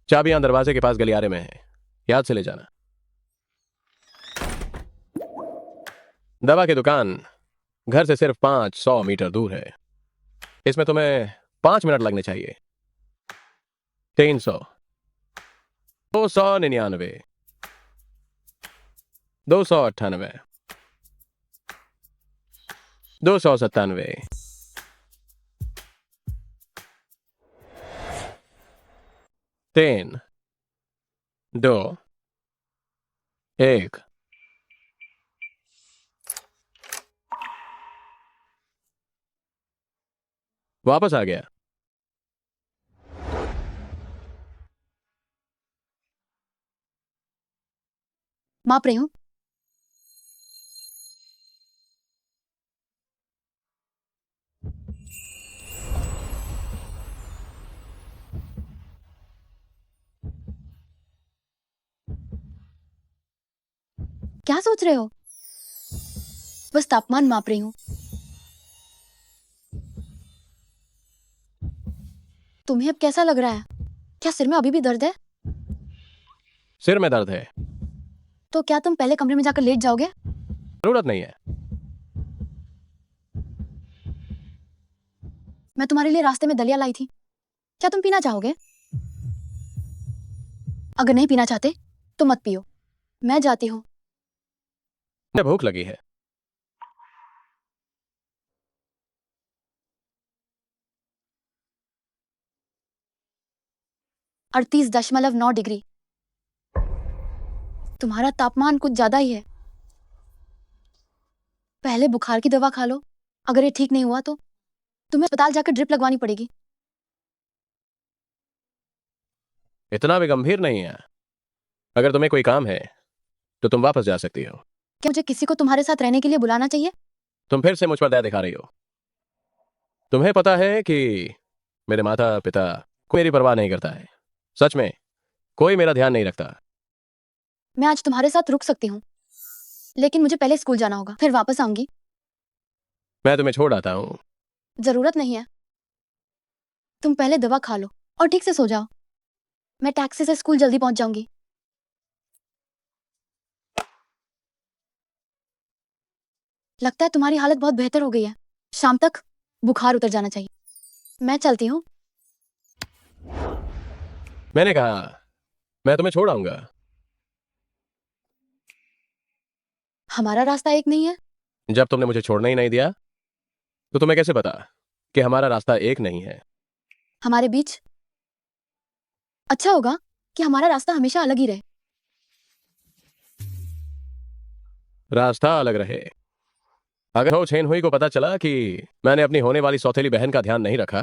चाबियां दरवाजे के पास गलियारे में है, याद से ले जाना। दवा की दुकान घर से सिर्फ 500 मीटर दूर है। इसमें तुम्हें 5 मिनट लगने चाहिए। 300, 299, 298, 297, 3 2 1 वापस आ गया। माप रही हूँ। क्या सोच रहे हो? बस तापमान माप रही हूँ। तुम्हें अब कैसा लग रहा है? क्या सिर में अभी भी दर्द है? सिर में दर्द है। तो क्या तुम पहले कमरे में जाकर लेट जाओगे? जरूरत नहीं है। मैं तुम्हारे लिए रास्ते में दलिया लाई थी। क्या तुम पीना चाहोगे? अगर नहीं पीना चाहते तो मत पियो। मैं जाती हूँ। मुझे भूख लगी है। अड़तीस 38.9 डिग्री। तुम्हारा तापमान कुछ ज्यादा ही है। पहले बुखार की दवा खा लो। अगर ये ठीक नहीं हुआ तो तुम्हें अस्पताल जाकर ड्रिप लगवानी पड़ेगी। इतना भी गंभीर नहीं है। अगर तुम्हें कोई काम है तो तुम वापस जा सकती हो। क्या मुझे किसी को तुम्हारे साथ रहने के लिए बुलाना चाहिए? तुम फिर से मुझ पर दया दिखा रही हो। तुम्हें पता है कि मेरे माता पिता कोई मेरी परवाह नहीं करता है। सच में कोई मेरा ध्यान नहीं रखता। मैं आज तुम्हारे साथ रुक सकती हूँ, लेकिन मुझे पहले स्कूल जाना होगा, फिर वापस आऊंगी। मैं तुम्हें छोड़ आता हूँ। जरूरत नहीं है। तुम पहले दवा खा लो और ठीक से सो जाओ। मैं टैक्सी से स्कूल जल्दी पहुंच जाऊंगी। लगता है तुम्हारी हालत बहुत बेहतर हो गई है। शाम तक बुखार उतर जाना चाहिए। मैं चलती हूँ। मैंने कहा मैं तुम्हें छोड़ आऊंगा। हमारा रास्ता एक नहीं है। जब तुमने मुझे छोड़ना ही नहीं दिया तो तुम्हें कैसे पता कि हमारा रास्ता एक नहीं है? हमारे बीच अच्छा होगा कि हमारा रास्ता हमेशा अलग ही रहे। रास्ता अलग रहे। अगर हो छेन हुई को पता चला कि मैंने अपनी होने वाली सौतेली बहन का ध्यान नहीं रखा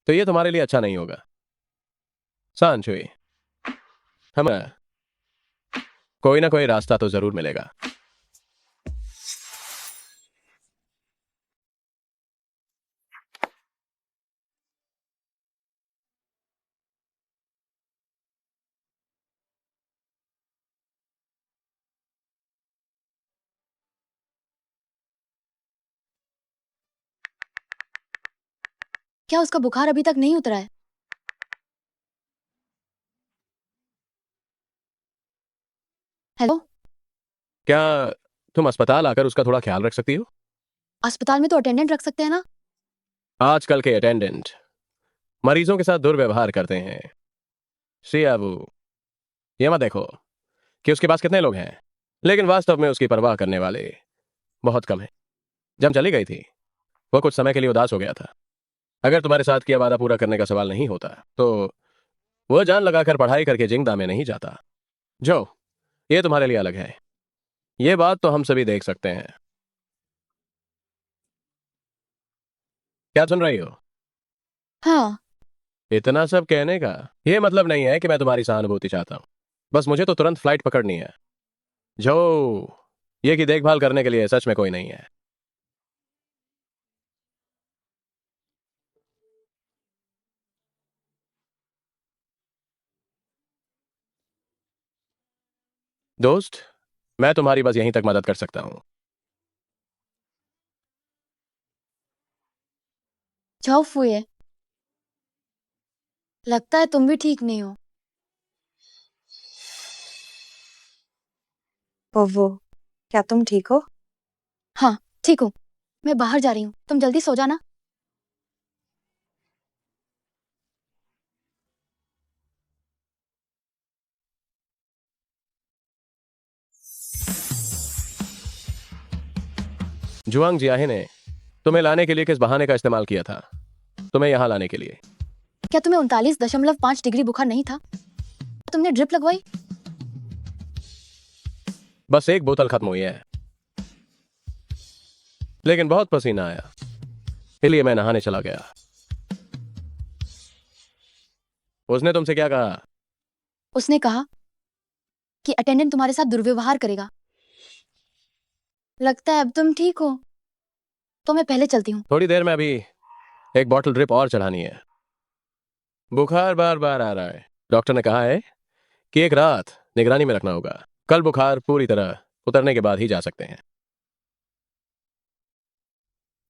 तो ये तुम्हारे लिए अच्छा नहीं होगा। सांचुई, हमें कोई ना कोई रास्ता तो जरूर मिलेगा। क्या उसका बुखार अभी तक नहीं उतरा है? हेलो, क्या तुम अस्पताल आकर उसका थोड़ा ख्याल रख सकती हो? अस्पताल में तो अटेंडेंट रख सकते हैं ना? आजकल के अटेंडेंट मरीजों के साथ दुर्व्यवहार करते हैं। शियाबू, ये मत देखो कि उसके पास कितने लोग हैं, लेकिन वास्तव में उसकी परवाह करने वाले बहुत कम हैं। जब चली गई थी वो कुछ समय के लिए उदास हो गया था। अगर तुम्हारे साथ किया वादा पूरा करने का सवाल नहीं होता तो वह जान लगाकर पढ़ाई करके जिंदा में नहीं जाता। जो ये तुम्हारे लिए अलग है, ये बात तो हम सभी देख सकते हैं। क्या सुन रही हो? हाँ। इतना सब कहने का ये मतलब नहीं है कि मैं तुम्हारी सहानुभूति चाहता हूं। बस मुझे तो तुरंत फ्लाइट पकड़नी है। जो ये की देखभाल करने के लिए सच में कोई नहीं है। दोस्त, मैं तुम्हारी बस यहीं तक मदद कर सकता हूं। जाओ फुए, लगता है तुम भी ठीक नहीं हो। वो क्या तुम ठीक हो? हाँ, ठीक हूँ। मैं बाहर जा रही हूँ, तुम जल्दी सो जाना। जुआंग जियाहे ने तुम्हें लाने के लिए किस बहाने का इस्तेमाल किया था? तुम्हें यहां लाने के लिए। क्या तुम्हें 39.5 डिग्री बुखार नहीं था? तुमने ड्रिप लगवाई? बस एक बोतल खत्म हुई है, लेकिन बहुत पसीना आया, इसलिए मैं नहाने चला गया। उसने तुमसे क्या कहा? उसने कहा कि अटेंडेंट तुम्हारे साथ दुर्व्यवहार करेगा। लगता है अब तुम ठीक हो, तो मैं पहले चलती हूँ। थोड़ी देर में अभी एक बॉटल ड्रिप और चढ़ानी है। बुखार बार बार आ रहा है। डॉक्टर ने कहा है कि एक रात निगरानी में रखना होगा। कल बुखार पूरी तरह उतरने के बाद ही जा सकते हैं।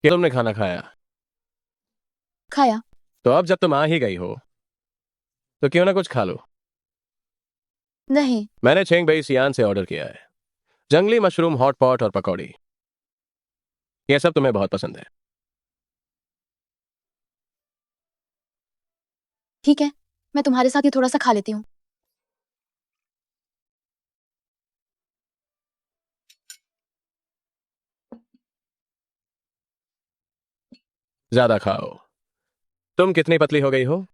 क्या तुमने खाना खाया? खाया। तो अब जब तुम आ ही गई हो तो क्यों ना कुछ खा लो। नहीं। मैंने छेंग बई सियान से ऑर्डर किया है। जंगली मशरूम हॉट पॉट और पकौड़ी, यह सब तुम्हें बहुत पसंद है। ठीक है, मैं तुम्हारे साथ ही थोड़ा सा खा लेती हूँ। ज्यादा खाओ। तुम कितनी पतली हो गई हो?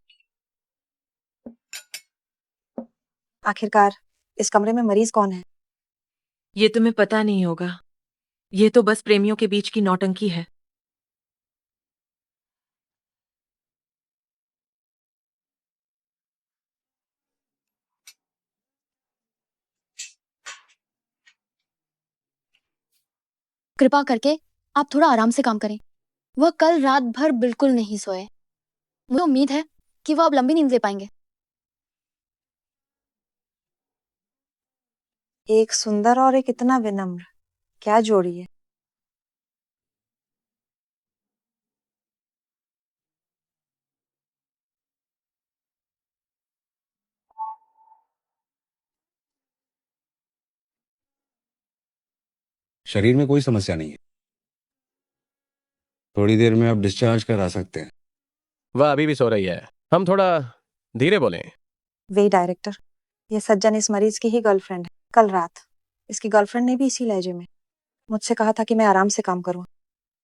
आखिरकार इस कमरे में मरीज कौन है? ये तुम्हें पता नहीं होगा। ये तो बस प्रेमियों के बीच की नौटंकी है। कृपा करके आप थोड़ा आराम से काम करें। वह कल रात भर बिल्कुल नहीं सोए। मुझे उम्मीद है कि वह अब लंबी नींद ले पाएंगे। एक सुंदर और एक इतना विनम्र, क्या जोड़ी है। शरीर में कोई समस्या नहीं है, थोड़ी देर में आप डिस्चार्ज करा सकते हैं। वह अभी भी सो रही है। हम थोड़ा धीरे बोलें। वे डायरेक्टर, ये सज्जन इस मरीज की ही गर्लफ्रेंड है। कल रात इसकी गर्लफ्रेंड ने भी इसी लहजे में मुझसे कहा था कि मैं आराम से काम करूं।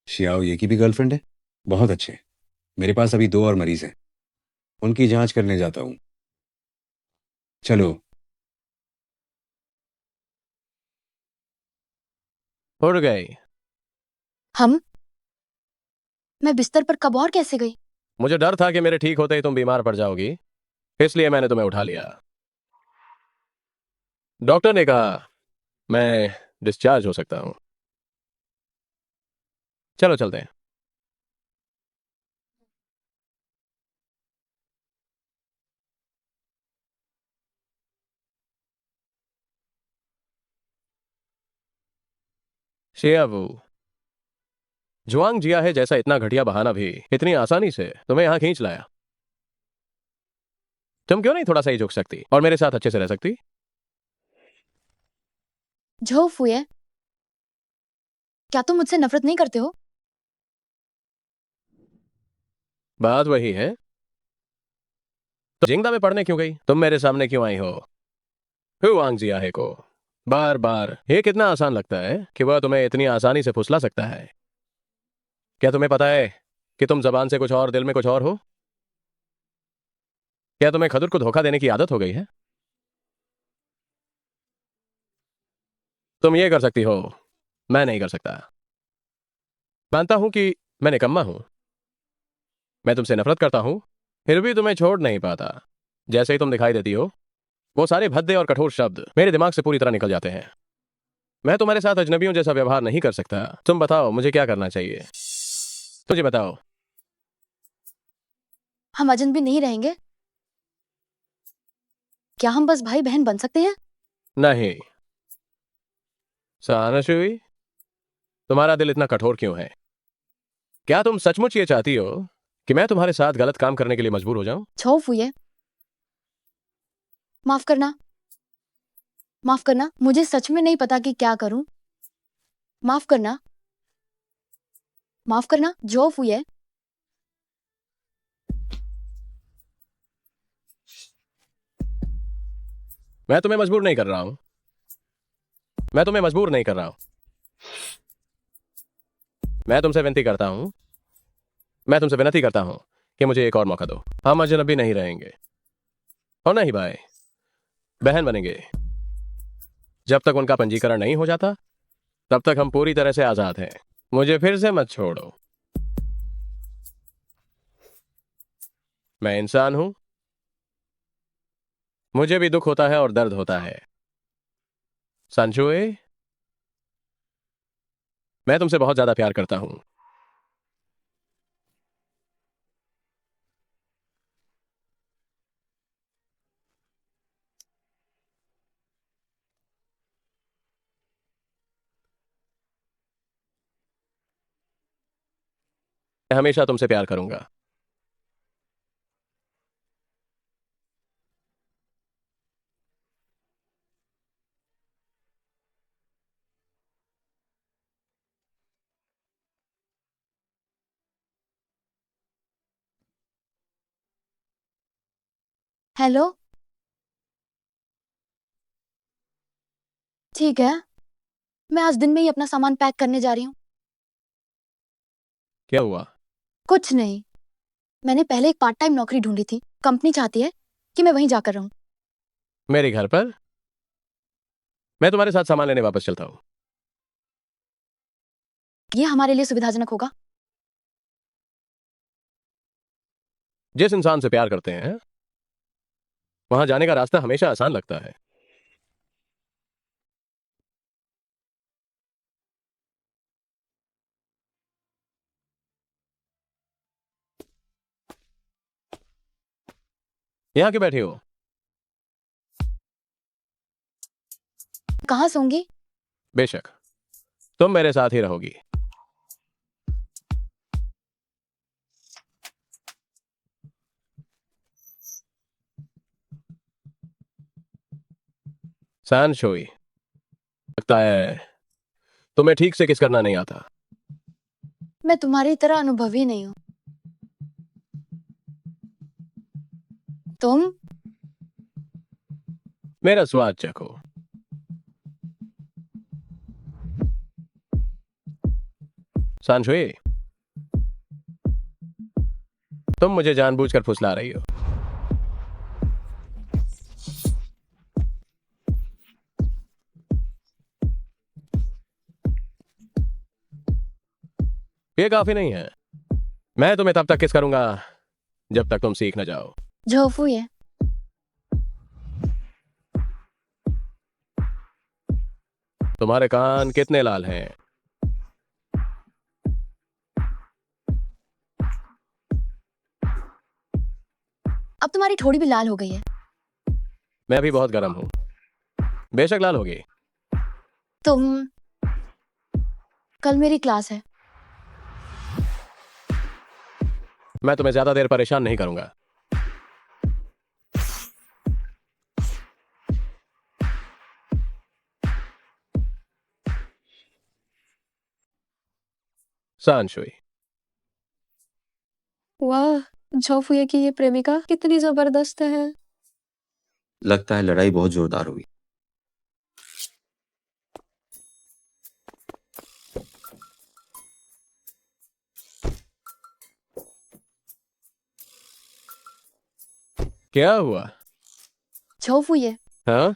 शियाओ ये की भी गर्लफ्रेंड है? बहुत अच्छे। मेरे पास अभी 2 और मरीज हैं, उनकी जांच करने जाता हूँ। चलो। उड़ गई। हम? मैं बिस्तर पर कब और कैसे गई? मुझे डर था कि मेरे ठीक होते ही तुम बीमार पड़ जाओगी, इसलिए मैंने तुम्हें उठा लिया। डॉक्टर ने कहा मैं डिस्चार्ज हो सकता हूं। चलो चलते हैं। शियावू, जुआंग जिया है जैसा इतना घटिया बहाना भी इतनी आसानी से तुम्हें यहां खींच लाया। तुम क्यों नहीं थोड़ा सा ही झुक सकती और मेरे साथ अच्छे से रह सकती? झो फुए, क्या तुम मुझसे नफरत नहीं करते हो? बात वही है। तो जिंगदा में पढ़ने क्यों गई? तुम मेरे सामने क्यों आई हो? हुआंग जिया है को बार बार ये कितना आसान लगता है कि वह तुम्हें इतनी आसानी से फुसला सकता है। क्या तुम्हें पता है कि तुम जबान से कुछ और दिल में कुछ और हो? क्या तुम्हें खदुर को धोखा देने की आदत हो गई है? तुम ये कर सकती हो, मैं नहीं कर सकता। मानता हूं कि मैं निकम्मा हूं, मैं तुमसे नफरत करता हूं, फिर भी तुम्हें छोड़ नहीं पाता। जैसे ही तुम दिखाई देती हो, वो सारे भद्दे और कठोर शब्द मेरे दिमाग से पूरी तरह निकल जाते हैं। मैं तुम्हारे साथ अजनबियों जैसा व्यवहार नहीं कर सकता। तुम बताओ मुझे क्या करना चाहिए? मुझे बताओ। हम अजनबी नहीं रहेंगे? क्या हम बस भाई बहन बन सकते हैं? नहीं। सानशुई, तुम्हारा दिल इतना कठोर क्यों है? क्या तुम सचमुच ये चाहती हो कि मैं तुम्हारे साथ गलत काम करने के लिए मजबूर हो जाऊं? छो फुए, माफ करना, माफ करना, मुझे सच में नहीं पता कि क्या करूं। माफ करना, माफ करना, जो फुए। मैं तुम्हें मजबूर नहीं कर रहा हूं। मैं तुम्हें मजबूर नहीं कर रहा हूं। मैं तुमसे विनती करता हूं, मैं तुमसे विनती करता हूं कि मुझे एक और मौका दो। हम अजनबी नहीं रहेंगे और नहीं भाई, बहन बनेंगे। जब तक उनका पंजीकरण नहीं हो जाता तब तक हम पूरी तरह से आजाद हैं। मुझे फिर से मत छोड़ो। मैं इंसान हूं, मुझे भी दुख होता है और दर्द होता है। सांशुए, मैं तुमसे बहुत ज्यादा प्यार करता हूं। मैं हमेशा तुमसे प्यार करूंगा। हेलो। ठीक है, मैं आज दिन में ही अपना सामान पैक करने जा रही हूँ। क्या हुआ? कुछ नहीं, मैंने पहले एक पार्ट टाइम नौकरी ढूंढी थी। कंपनी चाहती है कि मैं वहीं जाकर रहूं। मेरे घर पर? मैं तुम्हारे साथ सामान लेने वापस चलता हूं। ये हमारे लिए सुविधाजनक होगा। जिस इंसान से प्यार करते हैं वहां जाने का रास्ता हमेशा आसान लगता है। यहां क्यों बैठी हो? कहाँ सोंगी? बेशक, तुम मेरे साथ ही रहोगी। सांशोई, लगता है तुम्हें ठीक से किस करना नहीं आता। मैं तुम्हारी तरह अनुभवी नहीं हूँ। तुम मेरा स्वाद चखो। सांशोई, तुम मुझे जानबूझकर फुसला रही हो। ये काफी नहीं है। मैं तुम्हें तब तक किस करूंगा जब तक तुम सीख न जाओ। झोफू ये। तुम्हारे कान कितने लाल हैं? अब तुम्हारी ठोड़ी भी लाल हो गई है। मैं भी बहुत गर्म हूं। बेशक लाल होगी। तुम कल मेरी क्लास है। मैं तुम्हें ज्यादा देर परेशान नहीं करूंगा। सांशुई, वाह, झोफुए की ये प्रेमिका कितनी जबरदस्त है। लगता है लड़ाई बहुत जोरदार हुई। क्या हुआ? झोफू ये, हाँ?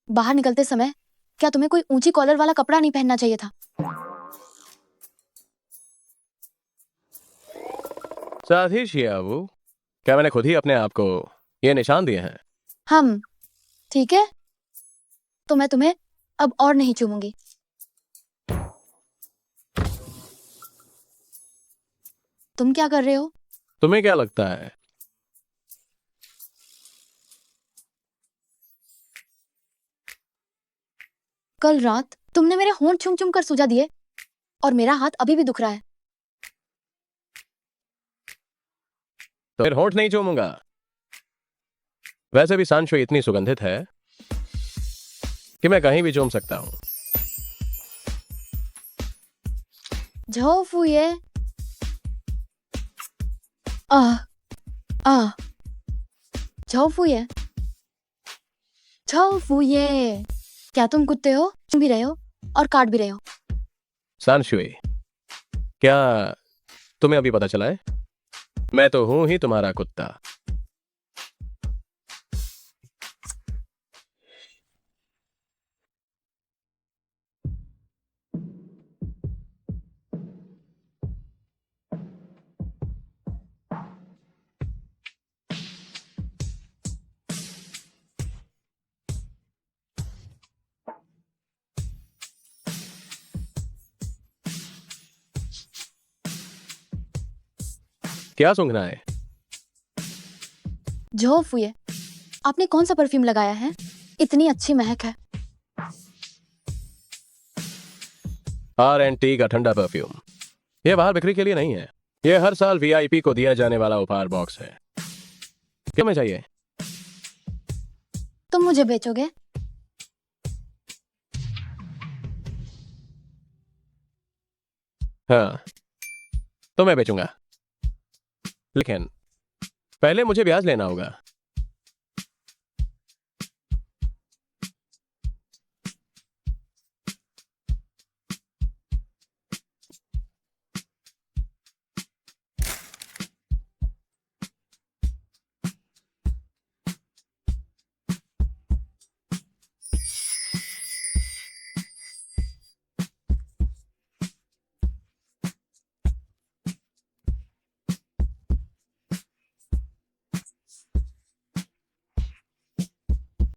बाहर निकलते समय क्या तुम्हें कोई ऊंची कॉलर वाला कपड़ा नहीं पहनना चाहिए था? साथी शियाबू, क्या मैंने खुद ही अपने आप को ये निशान दिए हैं? हम ठीक है, तो मैं तुम्हें अब और नहीं चूमूंगी। तुम क्या कर रहे हो? तुम्हें क्या लगता है? कल रात तुमने मेरे होंठ चूम चूम कर सुझा दिए और मेरा हाथ अभी भी दुख रहा है। तो फिर होंठ नहीं चूमूंगा। वैसे भी सांशुई इतनी सुगंधित है कि मैं कहीं भी चूम सकता हूं। झोफू ये, आह आह, झोफू ये, झोफू ये। क्या तुम कुत्ते हो? चूम भी रहे हो और काट भी रहे हो। सांशुई, क्या तुम्हें अभी पता चला है मैं तो हूं ही तुम्हारा कुत्ता। क्या सूंघना है? झो फुए, आपने कौन सा परफ्यूम लगाया है? इतनी अच्छी महक है। R&T का ठंडा परफ्यूम। यह बाहर बिक्री के लिए नहीं है। यह हर साल VIP को दिया जाने वाला उपहार बॉक्स है। क्या में चाहिए? तुम मुझे बेचोगे? हाँ, तो मैं बेचूंगा, लेकिन पहले मुझे ब्याज लेना होगा।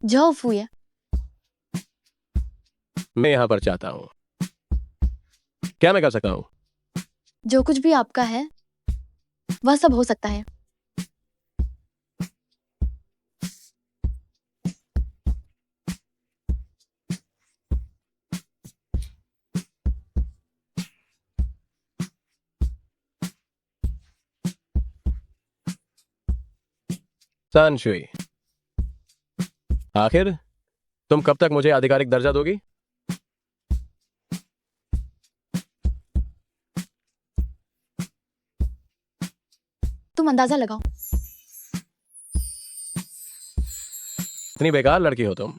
झो फुए, मैं यहां पर चाहता हूं। क्या मैं कर सकता हूं? जो कुछ भी आपका है वह सब हो सकता है। सानशुई, आखिर तुम कब तक मुझे आधिकारिक दर्जा दोगी? तुम अंदाजा लगाओ। इतनी बेकार लड़की हो तुम।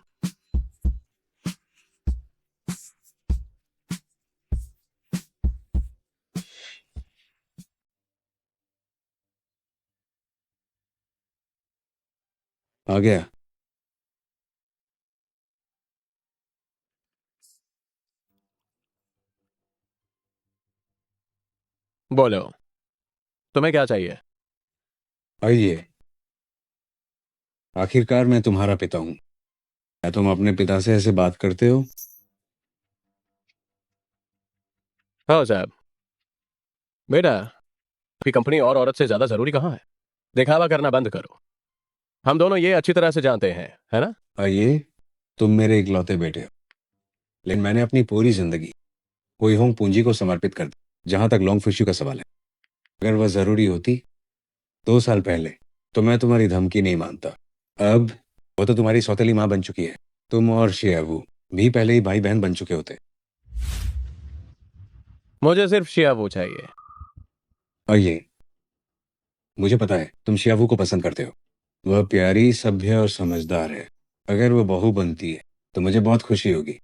आ गया। बोलो, तुम्हें क्या चाहिए? आइए, आखिरकार मैं तुम्हारा पिता हूँ। क्या तुम अपने पिता से ऐसे बात करते हो? हाँ साहब। बेटा, आपकी कंपनी और औरत से ज्यादा जरूरी कहाँ है? दिखावा करना बंद करो। हम दोनों ये अच्छी तरह से जानते हैं, है ना? आइए, तुम मेरे इकलौते बेटे हो, लेकिन मैंने अपनी पूरी जिंदगी हुई होंग पूंजी को समर्पित कर दी। जहां तक लॉन्ग फिशू का सवाल है, अगर वह जरूरी होती 2 साल पहले, तो मैं तुम्हारी धमकी नहीं मानता। अब वो तो तुम्हारी सौतेली माँ बन चुकी है। तुम और शियाबू भी पहले ही भाई बहन बन चुके होते। मुझे सिर्फ शियाबू चाहिए। आइए, मुझे पता है तुम शियाबू को पसंद करते हो। वह प्यारी, सभ्य और समझदार है। अगर वो बहू बनती है तो मुझे बहुत खुशी होगी,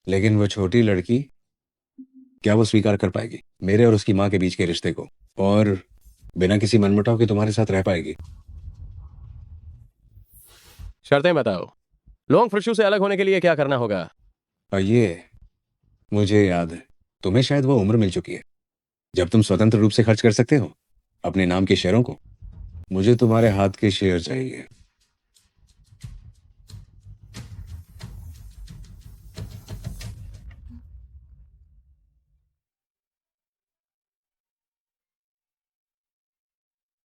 लेकिन वो छोटी लड़की, क्या वो स्वीकार कर पाएगी मेरे और उसकी माँ के बीच के रिश्ते को, और बिना किसी मनमुटाव के तुम्हारे साथ रह पाएगी? शर्तें बताओ। लॉन्ग फिशू से अलग होने के लिए क्या करना होगा? आइए, मुझे याद है, तुम्हें शायद वो उम्र मिल चुकी है जब तुम स्वतंत्र रूप से खर्च कर सकते हो अपने नाम के शेयरों को। मुझे तुम्हारे हाथ के शेयर चाहिए।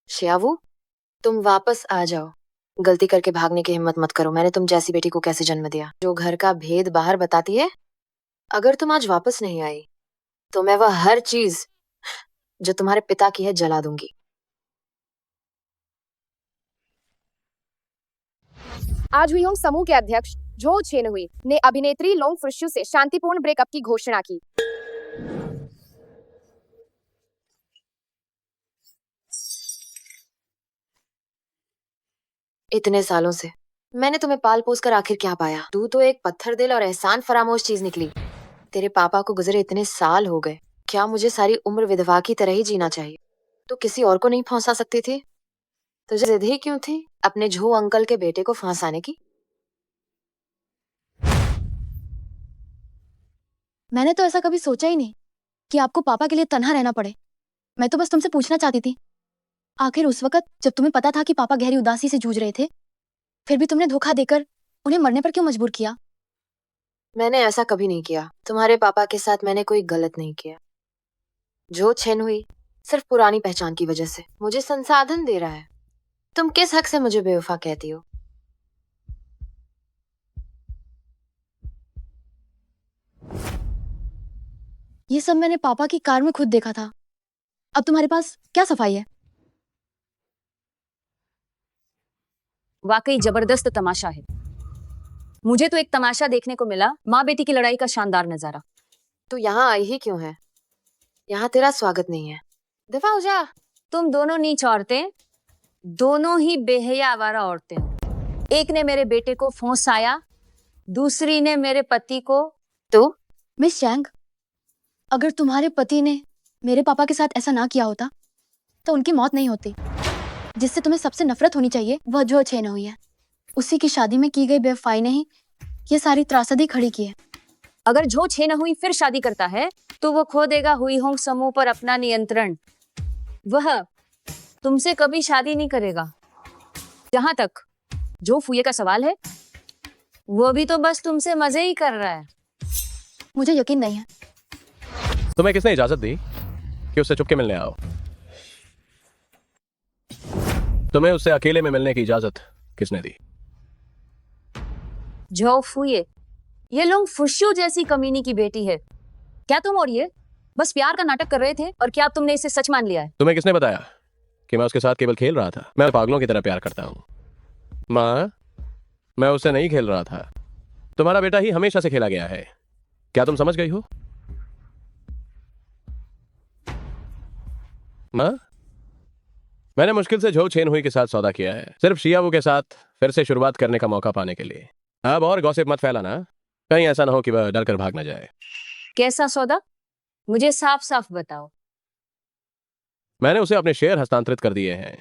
शियावू, तुम वापस आ जाओ। गलती करके भागने की हिम्मत मत करो। मैंने तुम जैसी बेटी को कैसे जन्म दिया, जो घर का भेद बाहर बताती है। अगर तुम आज वापस नहीं आई तो मैं वह हर चीज जो तुम्हारे पिता की है जला दूंगी। आज हुईहोंग समूह के अध्यक्ष जो छेनहुई ने अभिनेत्री लोंग फ्रिशु से शांतिपूर्ण ब्रेकअप की घोषणा की। इतने सालों से मैंने तुम्हें पाल पोस कर आखिर क्या पाया? तू तो एक पत्थर दिल और एहसान फरामोश चीज निकली। तेरे पापा को गुजरे इतने साल हो गए, क्या मुझे सारी उम्र विधवा की तरह ही जीना चाहिए? तो किसी और को नहीं फंसा सकती थी? तुझे जिद ही क्यों थी अपने झो अंकल के बेटे को फंसाने की? मैंने तो ऐसा कभी सोचा ही नहीं कि आपको पापा के लिए तन्हा रहना पड़े। मैं तो बस तुमसे पूछना चाहती थी, आखिर उस वक्त जब तुम्हें पता था कि पापा गहरी उदासी से जूझ रहे थे, फिर भी तुमने धोखा देकर उन्हें मरने पर क्यों मजबूर किया? मैंने ऐसा कभी नहीं किया। तुम्हारे पापा के साथ मैंने कोई गलत नहीं किया। जो छेन हुई सिर्फ पुरानी पहचान की वजह से मुझे संसाधन दे रहा है। तुम किस हक से मुझे बेवफा कहती हो? ये सब मैंने पापा की कार में खुद देखा था। अब तुम्हारे पास क्या सफाई है? वाकई जबरदस्त तमाशा है। मुझे तो एक तमाशा देखने को मिला, माँ बेटी की लड़ाई का शानदार नजारा। तो यहाँ आई ही क्यों है? यहाँ तेरा स्वागत नहीं है। दफा हो जा। तुम दोनों नीच औरतें, दोनों ही बेहया आवारा औरतें हो। एक ने मेरे बेटे को फंसाया, दूसरी ने मेरे पति को। तो मिस चैंग, अगर तुम्हारे पति ने मेरे पापा के साथ ऐसा ना किया होता तो उनकी मौत नहीं होती। जिससे तुम्हें सबसे नफरत होनी चाहिए वह जो छेन हुई है। उसी की शादी में की गई बेवफाई ने ही ये सारी त्रासदी खड़ी की है। अगर जो छे न हुई फिर शादी करता है तो वो खो देगा हुई होंग समूह पर अपना नियंत्रण। वह तुमसे कभी शादी नहीं करेगा। जहां तक जो फुए का सवाल है, वो भी तो बस तुमसे मजे ही कर रहा है। मुझे यकीन नहीं है। तुम्हें किसने इजाजत दी कि उससे चुपके मिलने आओ? तुम्हें उससे अकेले में मिलने की इजाजत किसने दी? जो फुए, ये लोग फुशू जैसी कमीनी की बेटी है। क्या तुम और ये बस प्यार का नाटक कर रहे थे और क्या तुमने इसे सच मान लिया है? तुम्हें किसने बताया कि मैं उसके साथ केवल खेल रहा था? मैं पागलों की तरह प्यार करता हूँ माँ। मैं उससे नहीं खेल रहा था। तुम्हारा बेटा ही हमेशा से खेला गया है। क्या तुम समझ गई हो माँ? मैंने मुश्किल से झो छेन हुई के साथ सौदा किया है, सिर्फ शियावू के साथ फिर से शुरुआत करने का मौका पाने के लिए। अब और गॉसिप मत फैलाना, कहीं ऐसा ना हो कि वह डर कर भाग ना जाए। कैसा सौदा? मुझे साफ साफ बताओ। मैंने उसे अपने शेयर हस्तांतरित कर दिए हैं।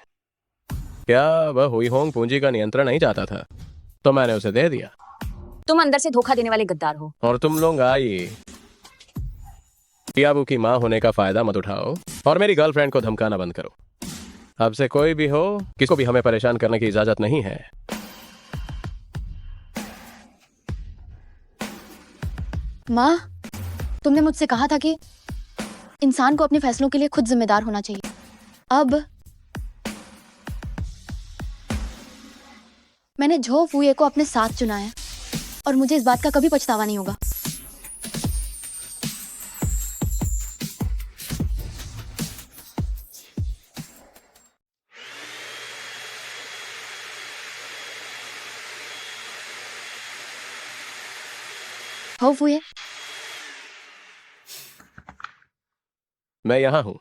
क्या वह हुई होंग पूंजी का नियंत्रण नहीं चाहता था, तो मैंने उसे दे दिया। तुम अंदर से धोखा देने वाले गद्दार हो। और तुम लोग आई शियावू की माँ होने का फायदा मत उठाओ और मेरी गर्लफ्रेंड को धमकाना बंद करो। अब से कोई भी हो, किसको भी हमें परेशान करने की इजाजत नहीं है। माँ, तुमने मुझसे कहा था कि इंसान को अपने फैसलों के लिए खुद जिम्मेदार होना चाहिए। अब मैंने झो फुए को अपने साथ चुना है और मुझे इस बात का कभी पछतावा नहीं होगा। हो फुए, मैं यहां हूं।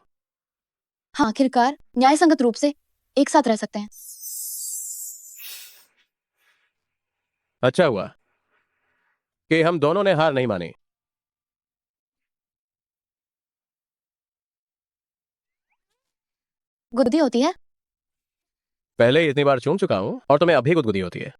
हाँ, आखिरकार न्याय संगत रूप से एक साथ रह सकते हैं। अच्छा हुआ कि हम दोनों ने हार नहीं मानी। गुदगुदी होती है? पहले ही इतनी बार चूम चुका हूं और तुम्हें अभी गुदगुदी होती है।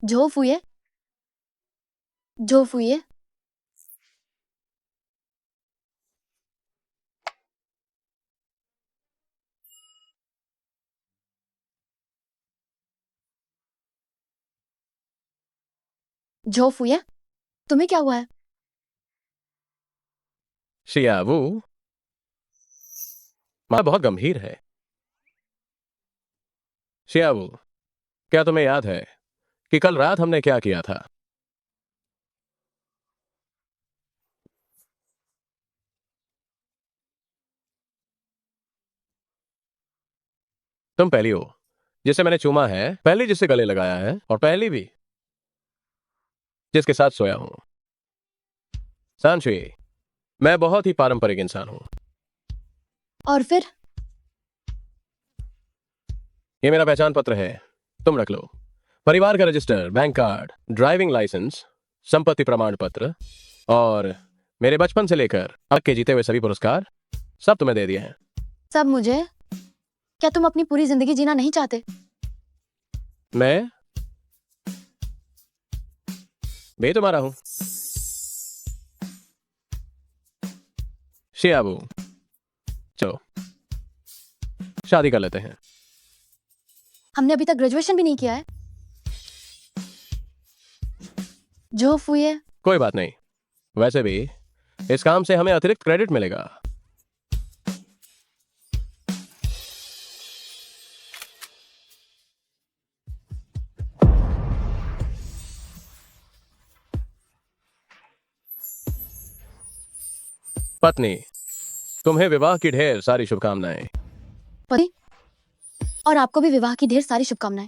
झो फुए, झो फुए, झो फुए, तुम्हें क्या हुआ है? शियावू, मां बहुत गंभीर है। शियावू, क्या तुम्हें याद है कि कल रात हमने क्या किया था? तुम पहली हो जिसे मैंने चूमा है, पहली जिसे गले लगाया है, और पहली भी जिसके साथ सोया हूं। सांशवी, मैं बहुत ही पारंपरिक इंसान हूं। और फिर ये मेरा पहचान पत्र है, तुम रख लो। परिवार का register, bank card, driving licence, संपत्ति प्रमाण पत्र और मेरे बचपन से लेकर अब के जीते हुए सभी पुरस्कार सब तुम्हें दे दिए हैं। सब मुझे? क्या तुम अपनी पूरी जिंदगी जीना नहीं चाहते? मैं भी तुम्हारा हूं। शियाबू, चलो शादी कर लेते हैं। हमने अभी तक ग्रेजुएशन भी नहीं किया है। जो फुए, कोई बात नहीं, वैसे भी इस काम से हमें अतिरिक्त क्रेडिट मिलेगा। पत्नी, तुम्हें विवाह की ढेर सारी शुभकामनाएं। पति, और आपको भी विवाह की ढेर सारी शुभकामनाएं।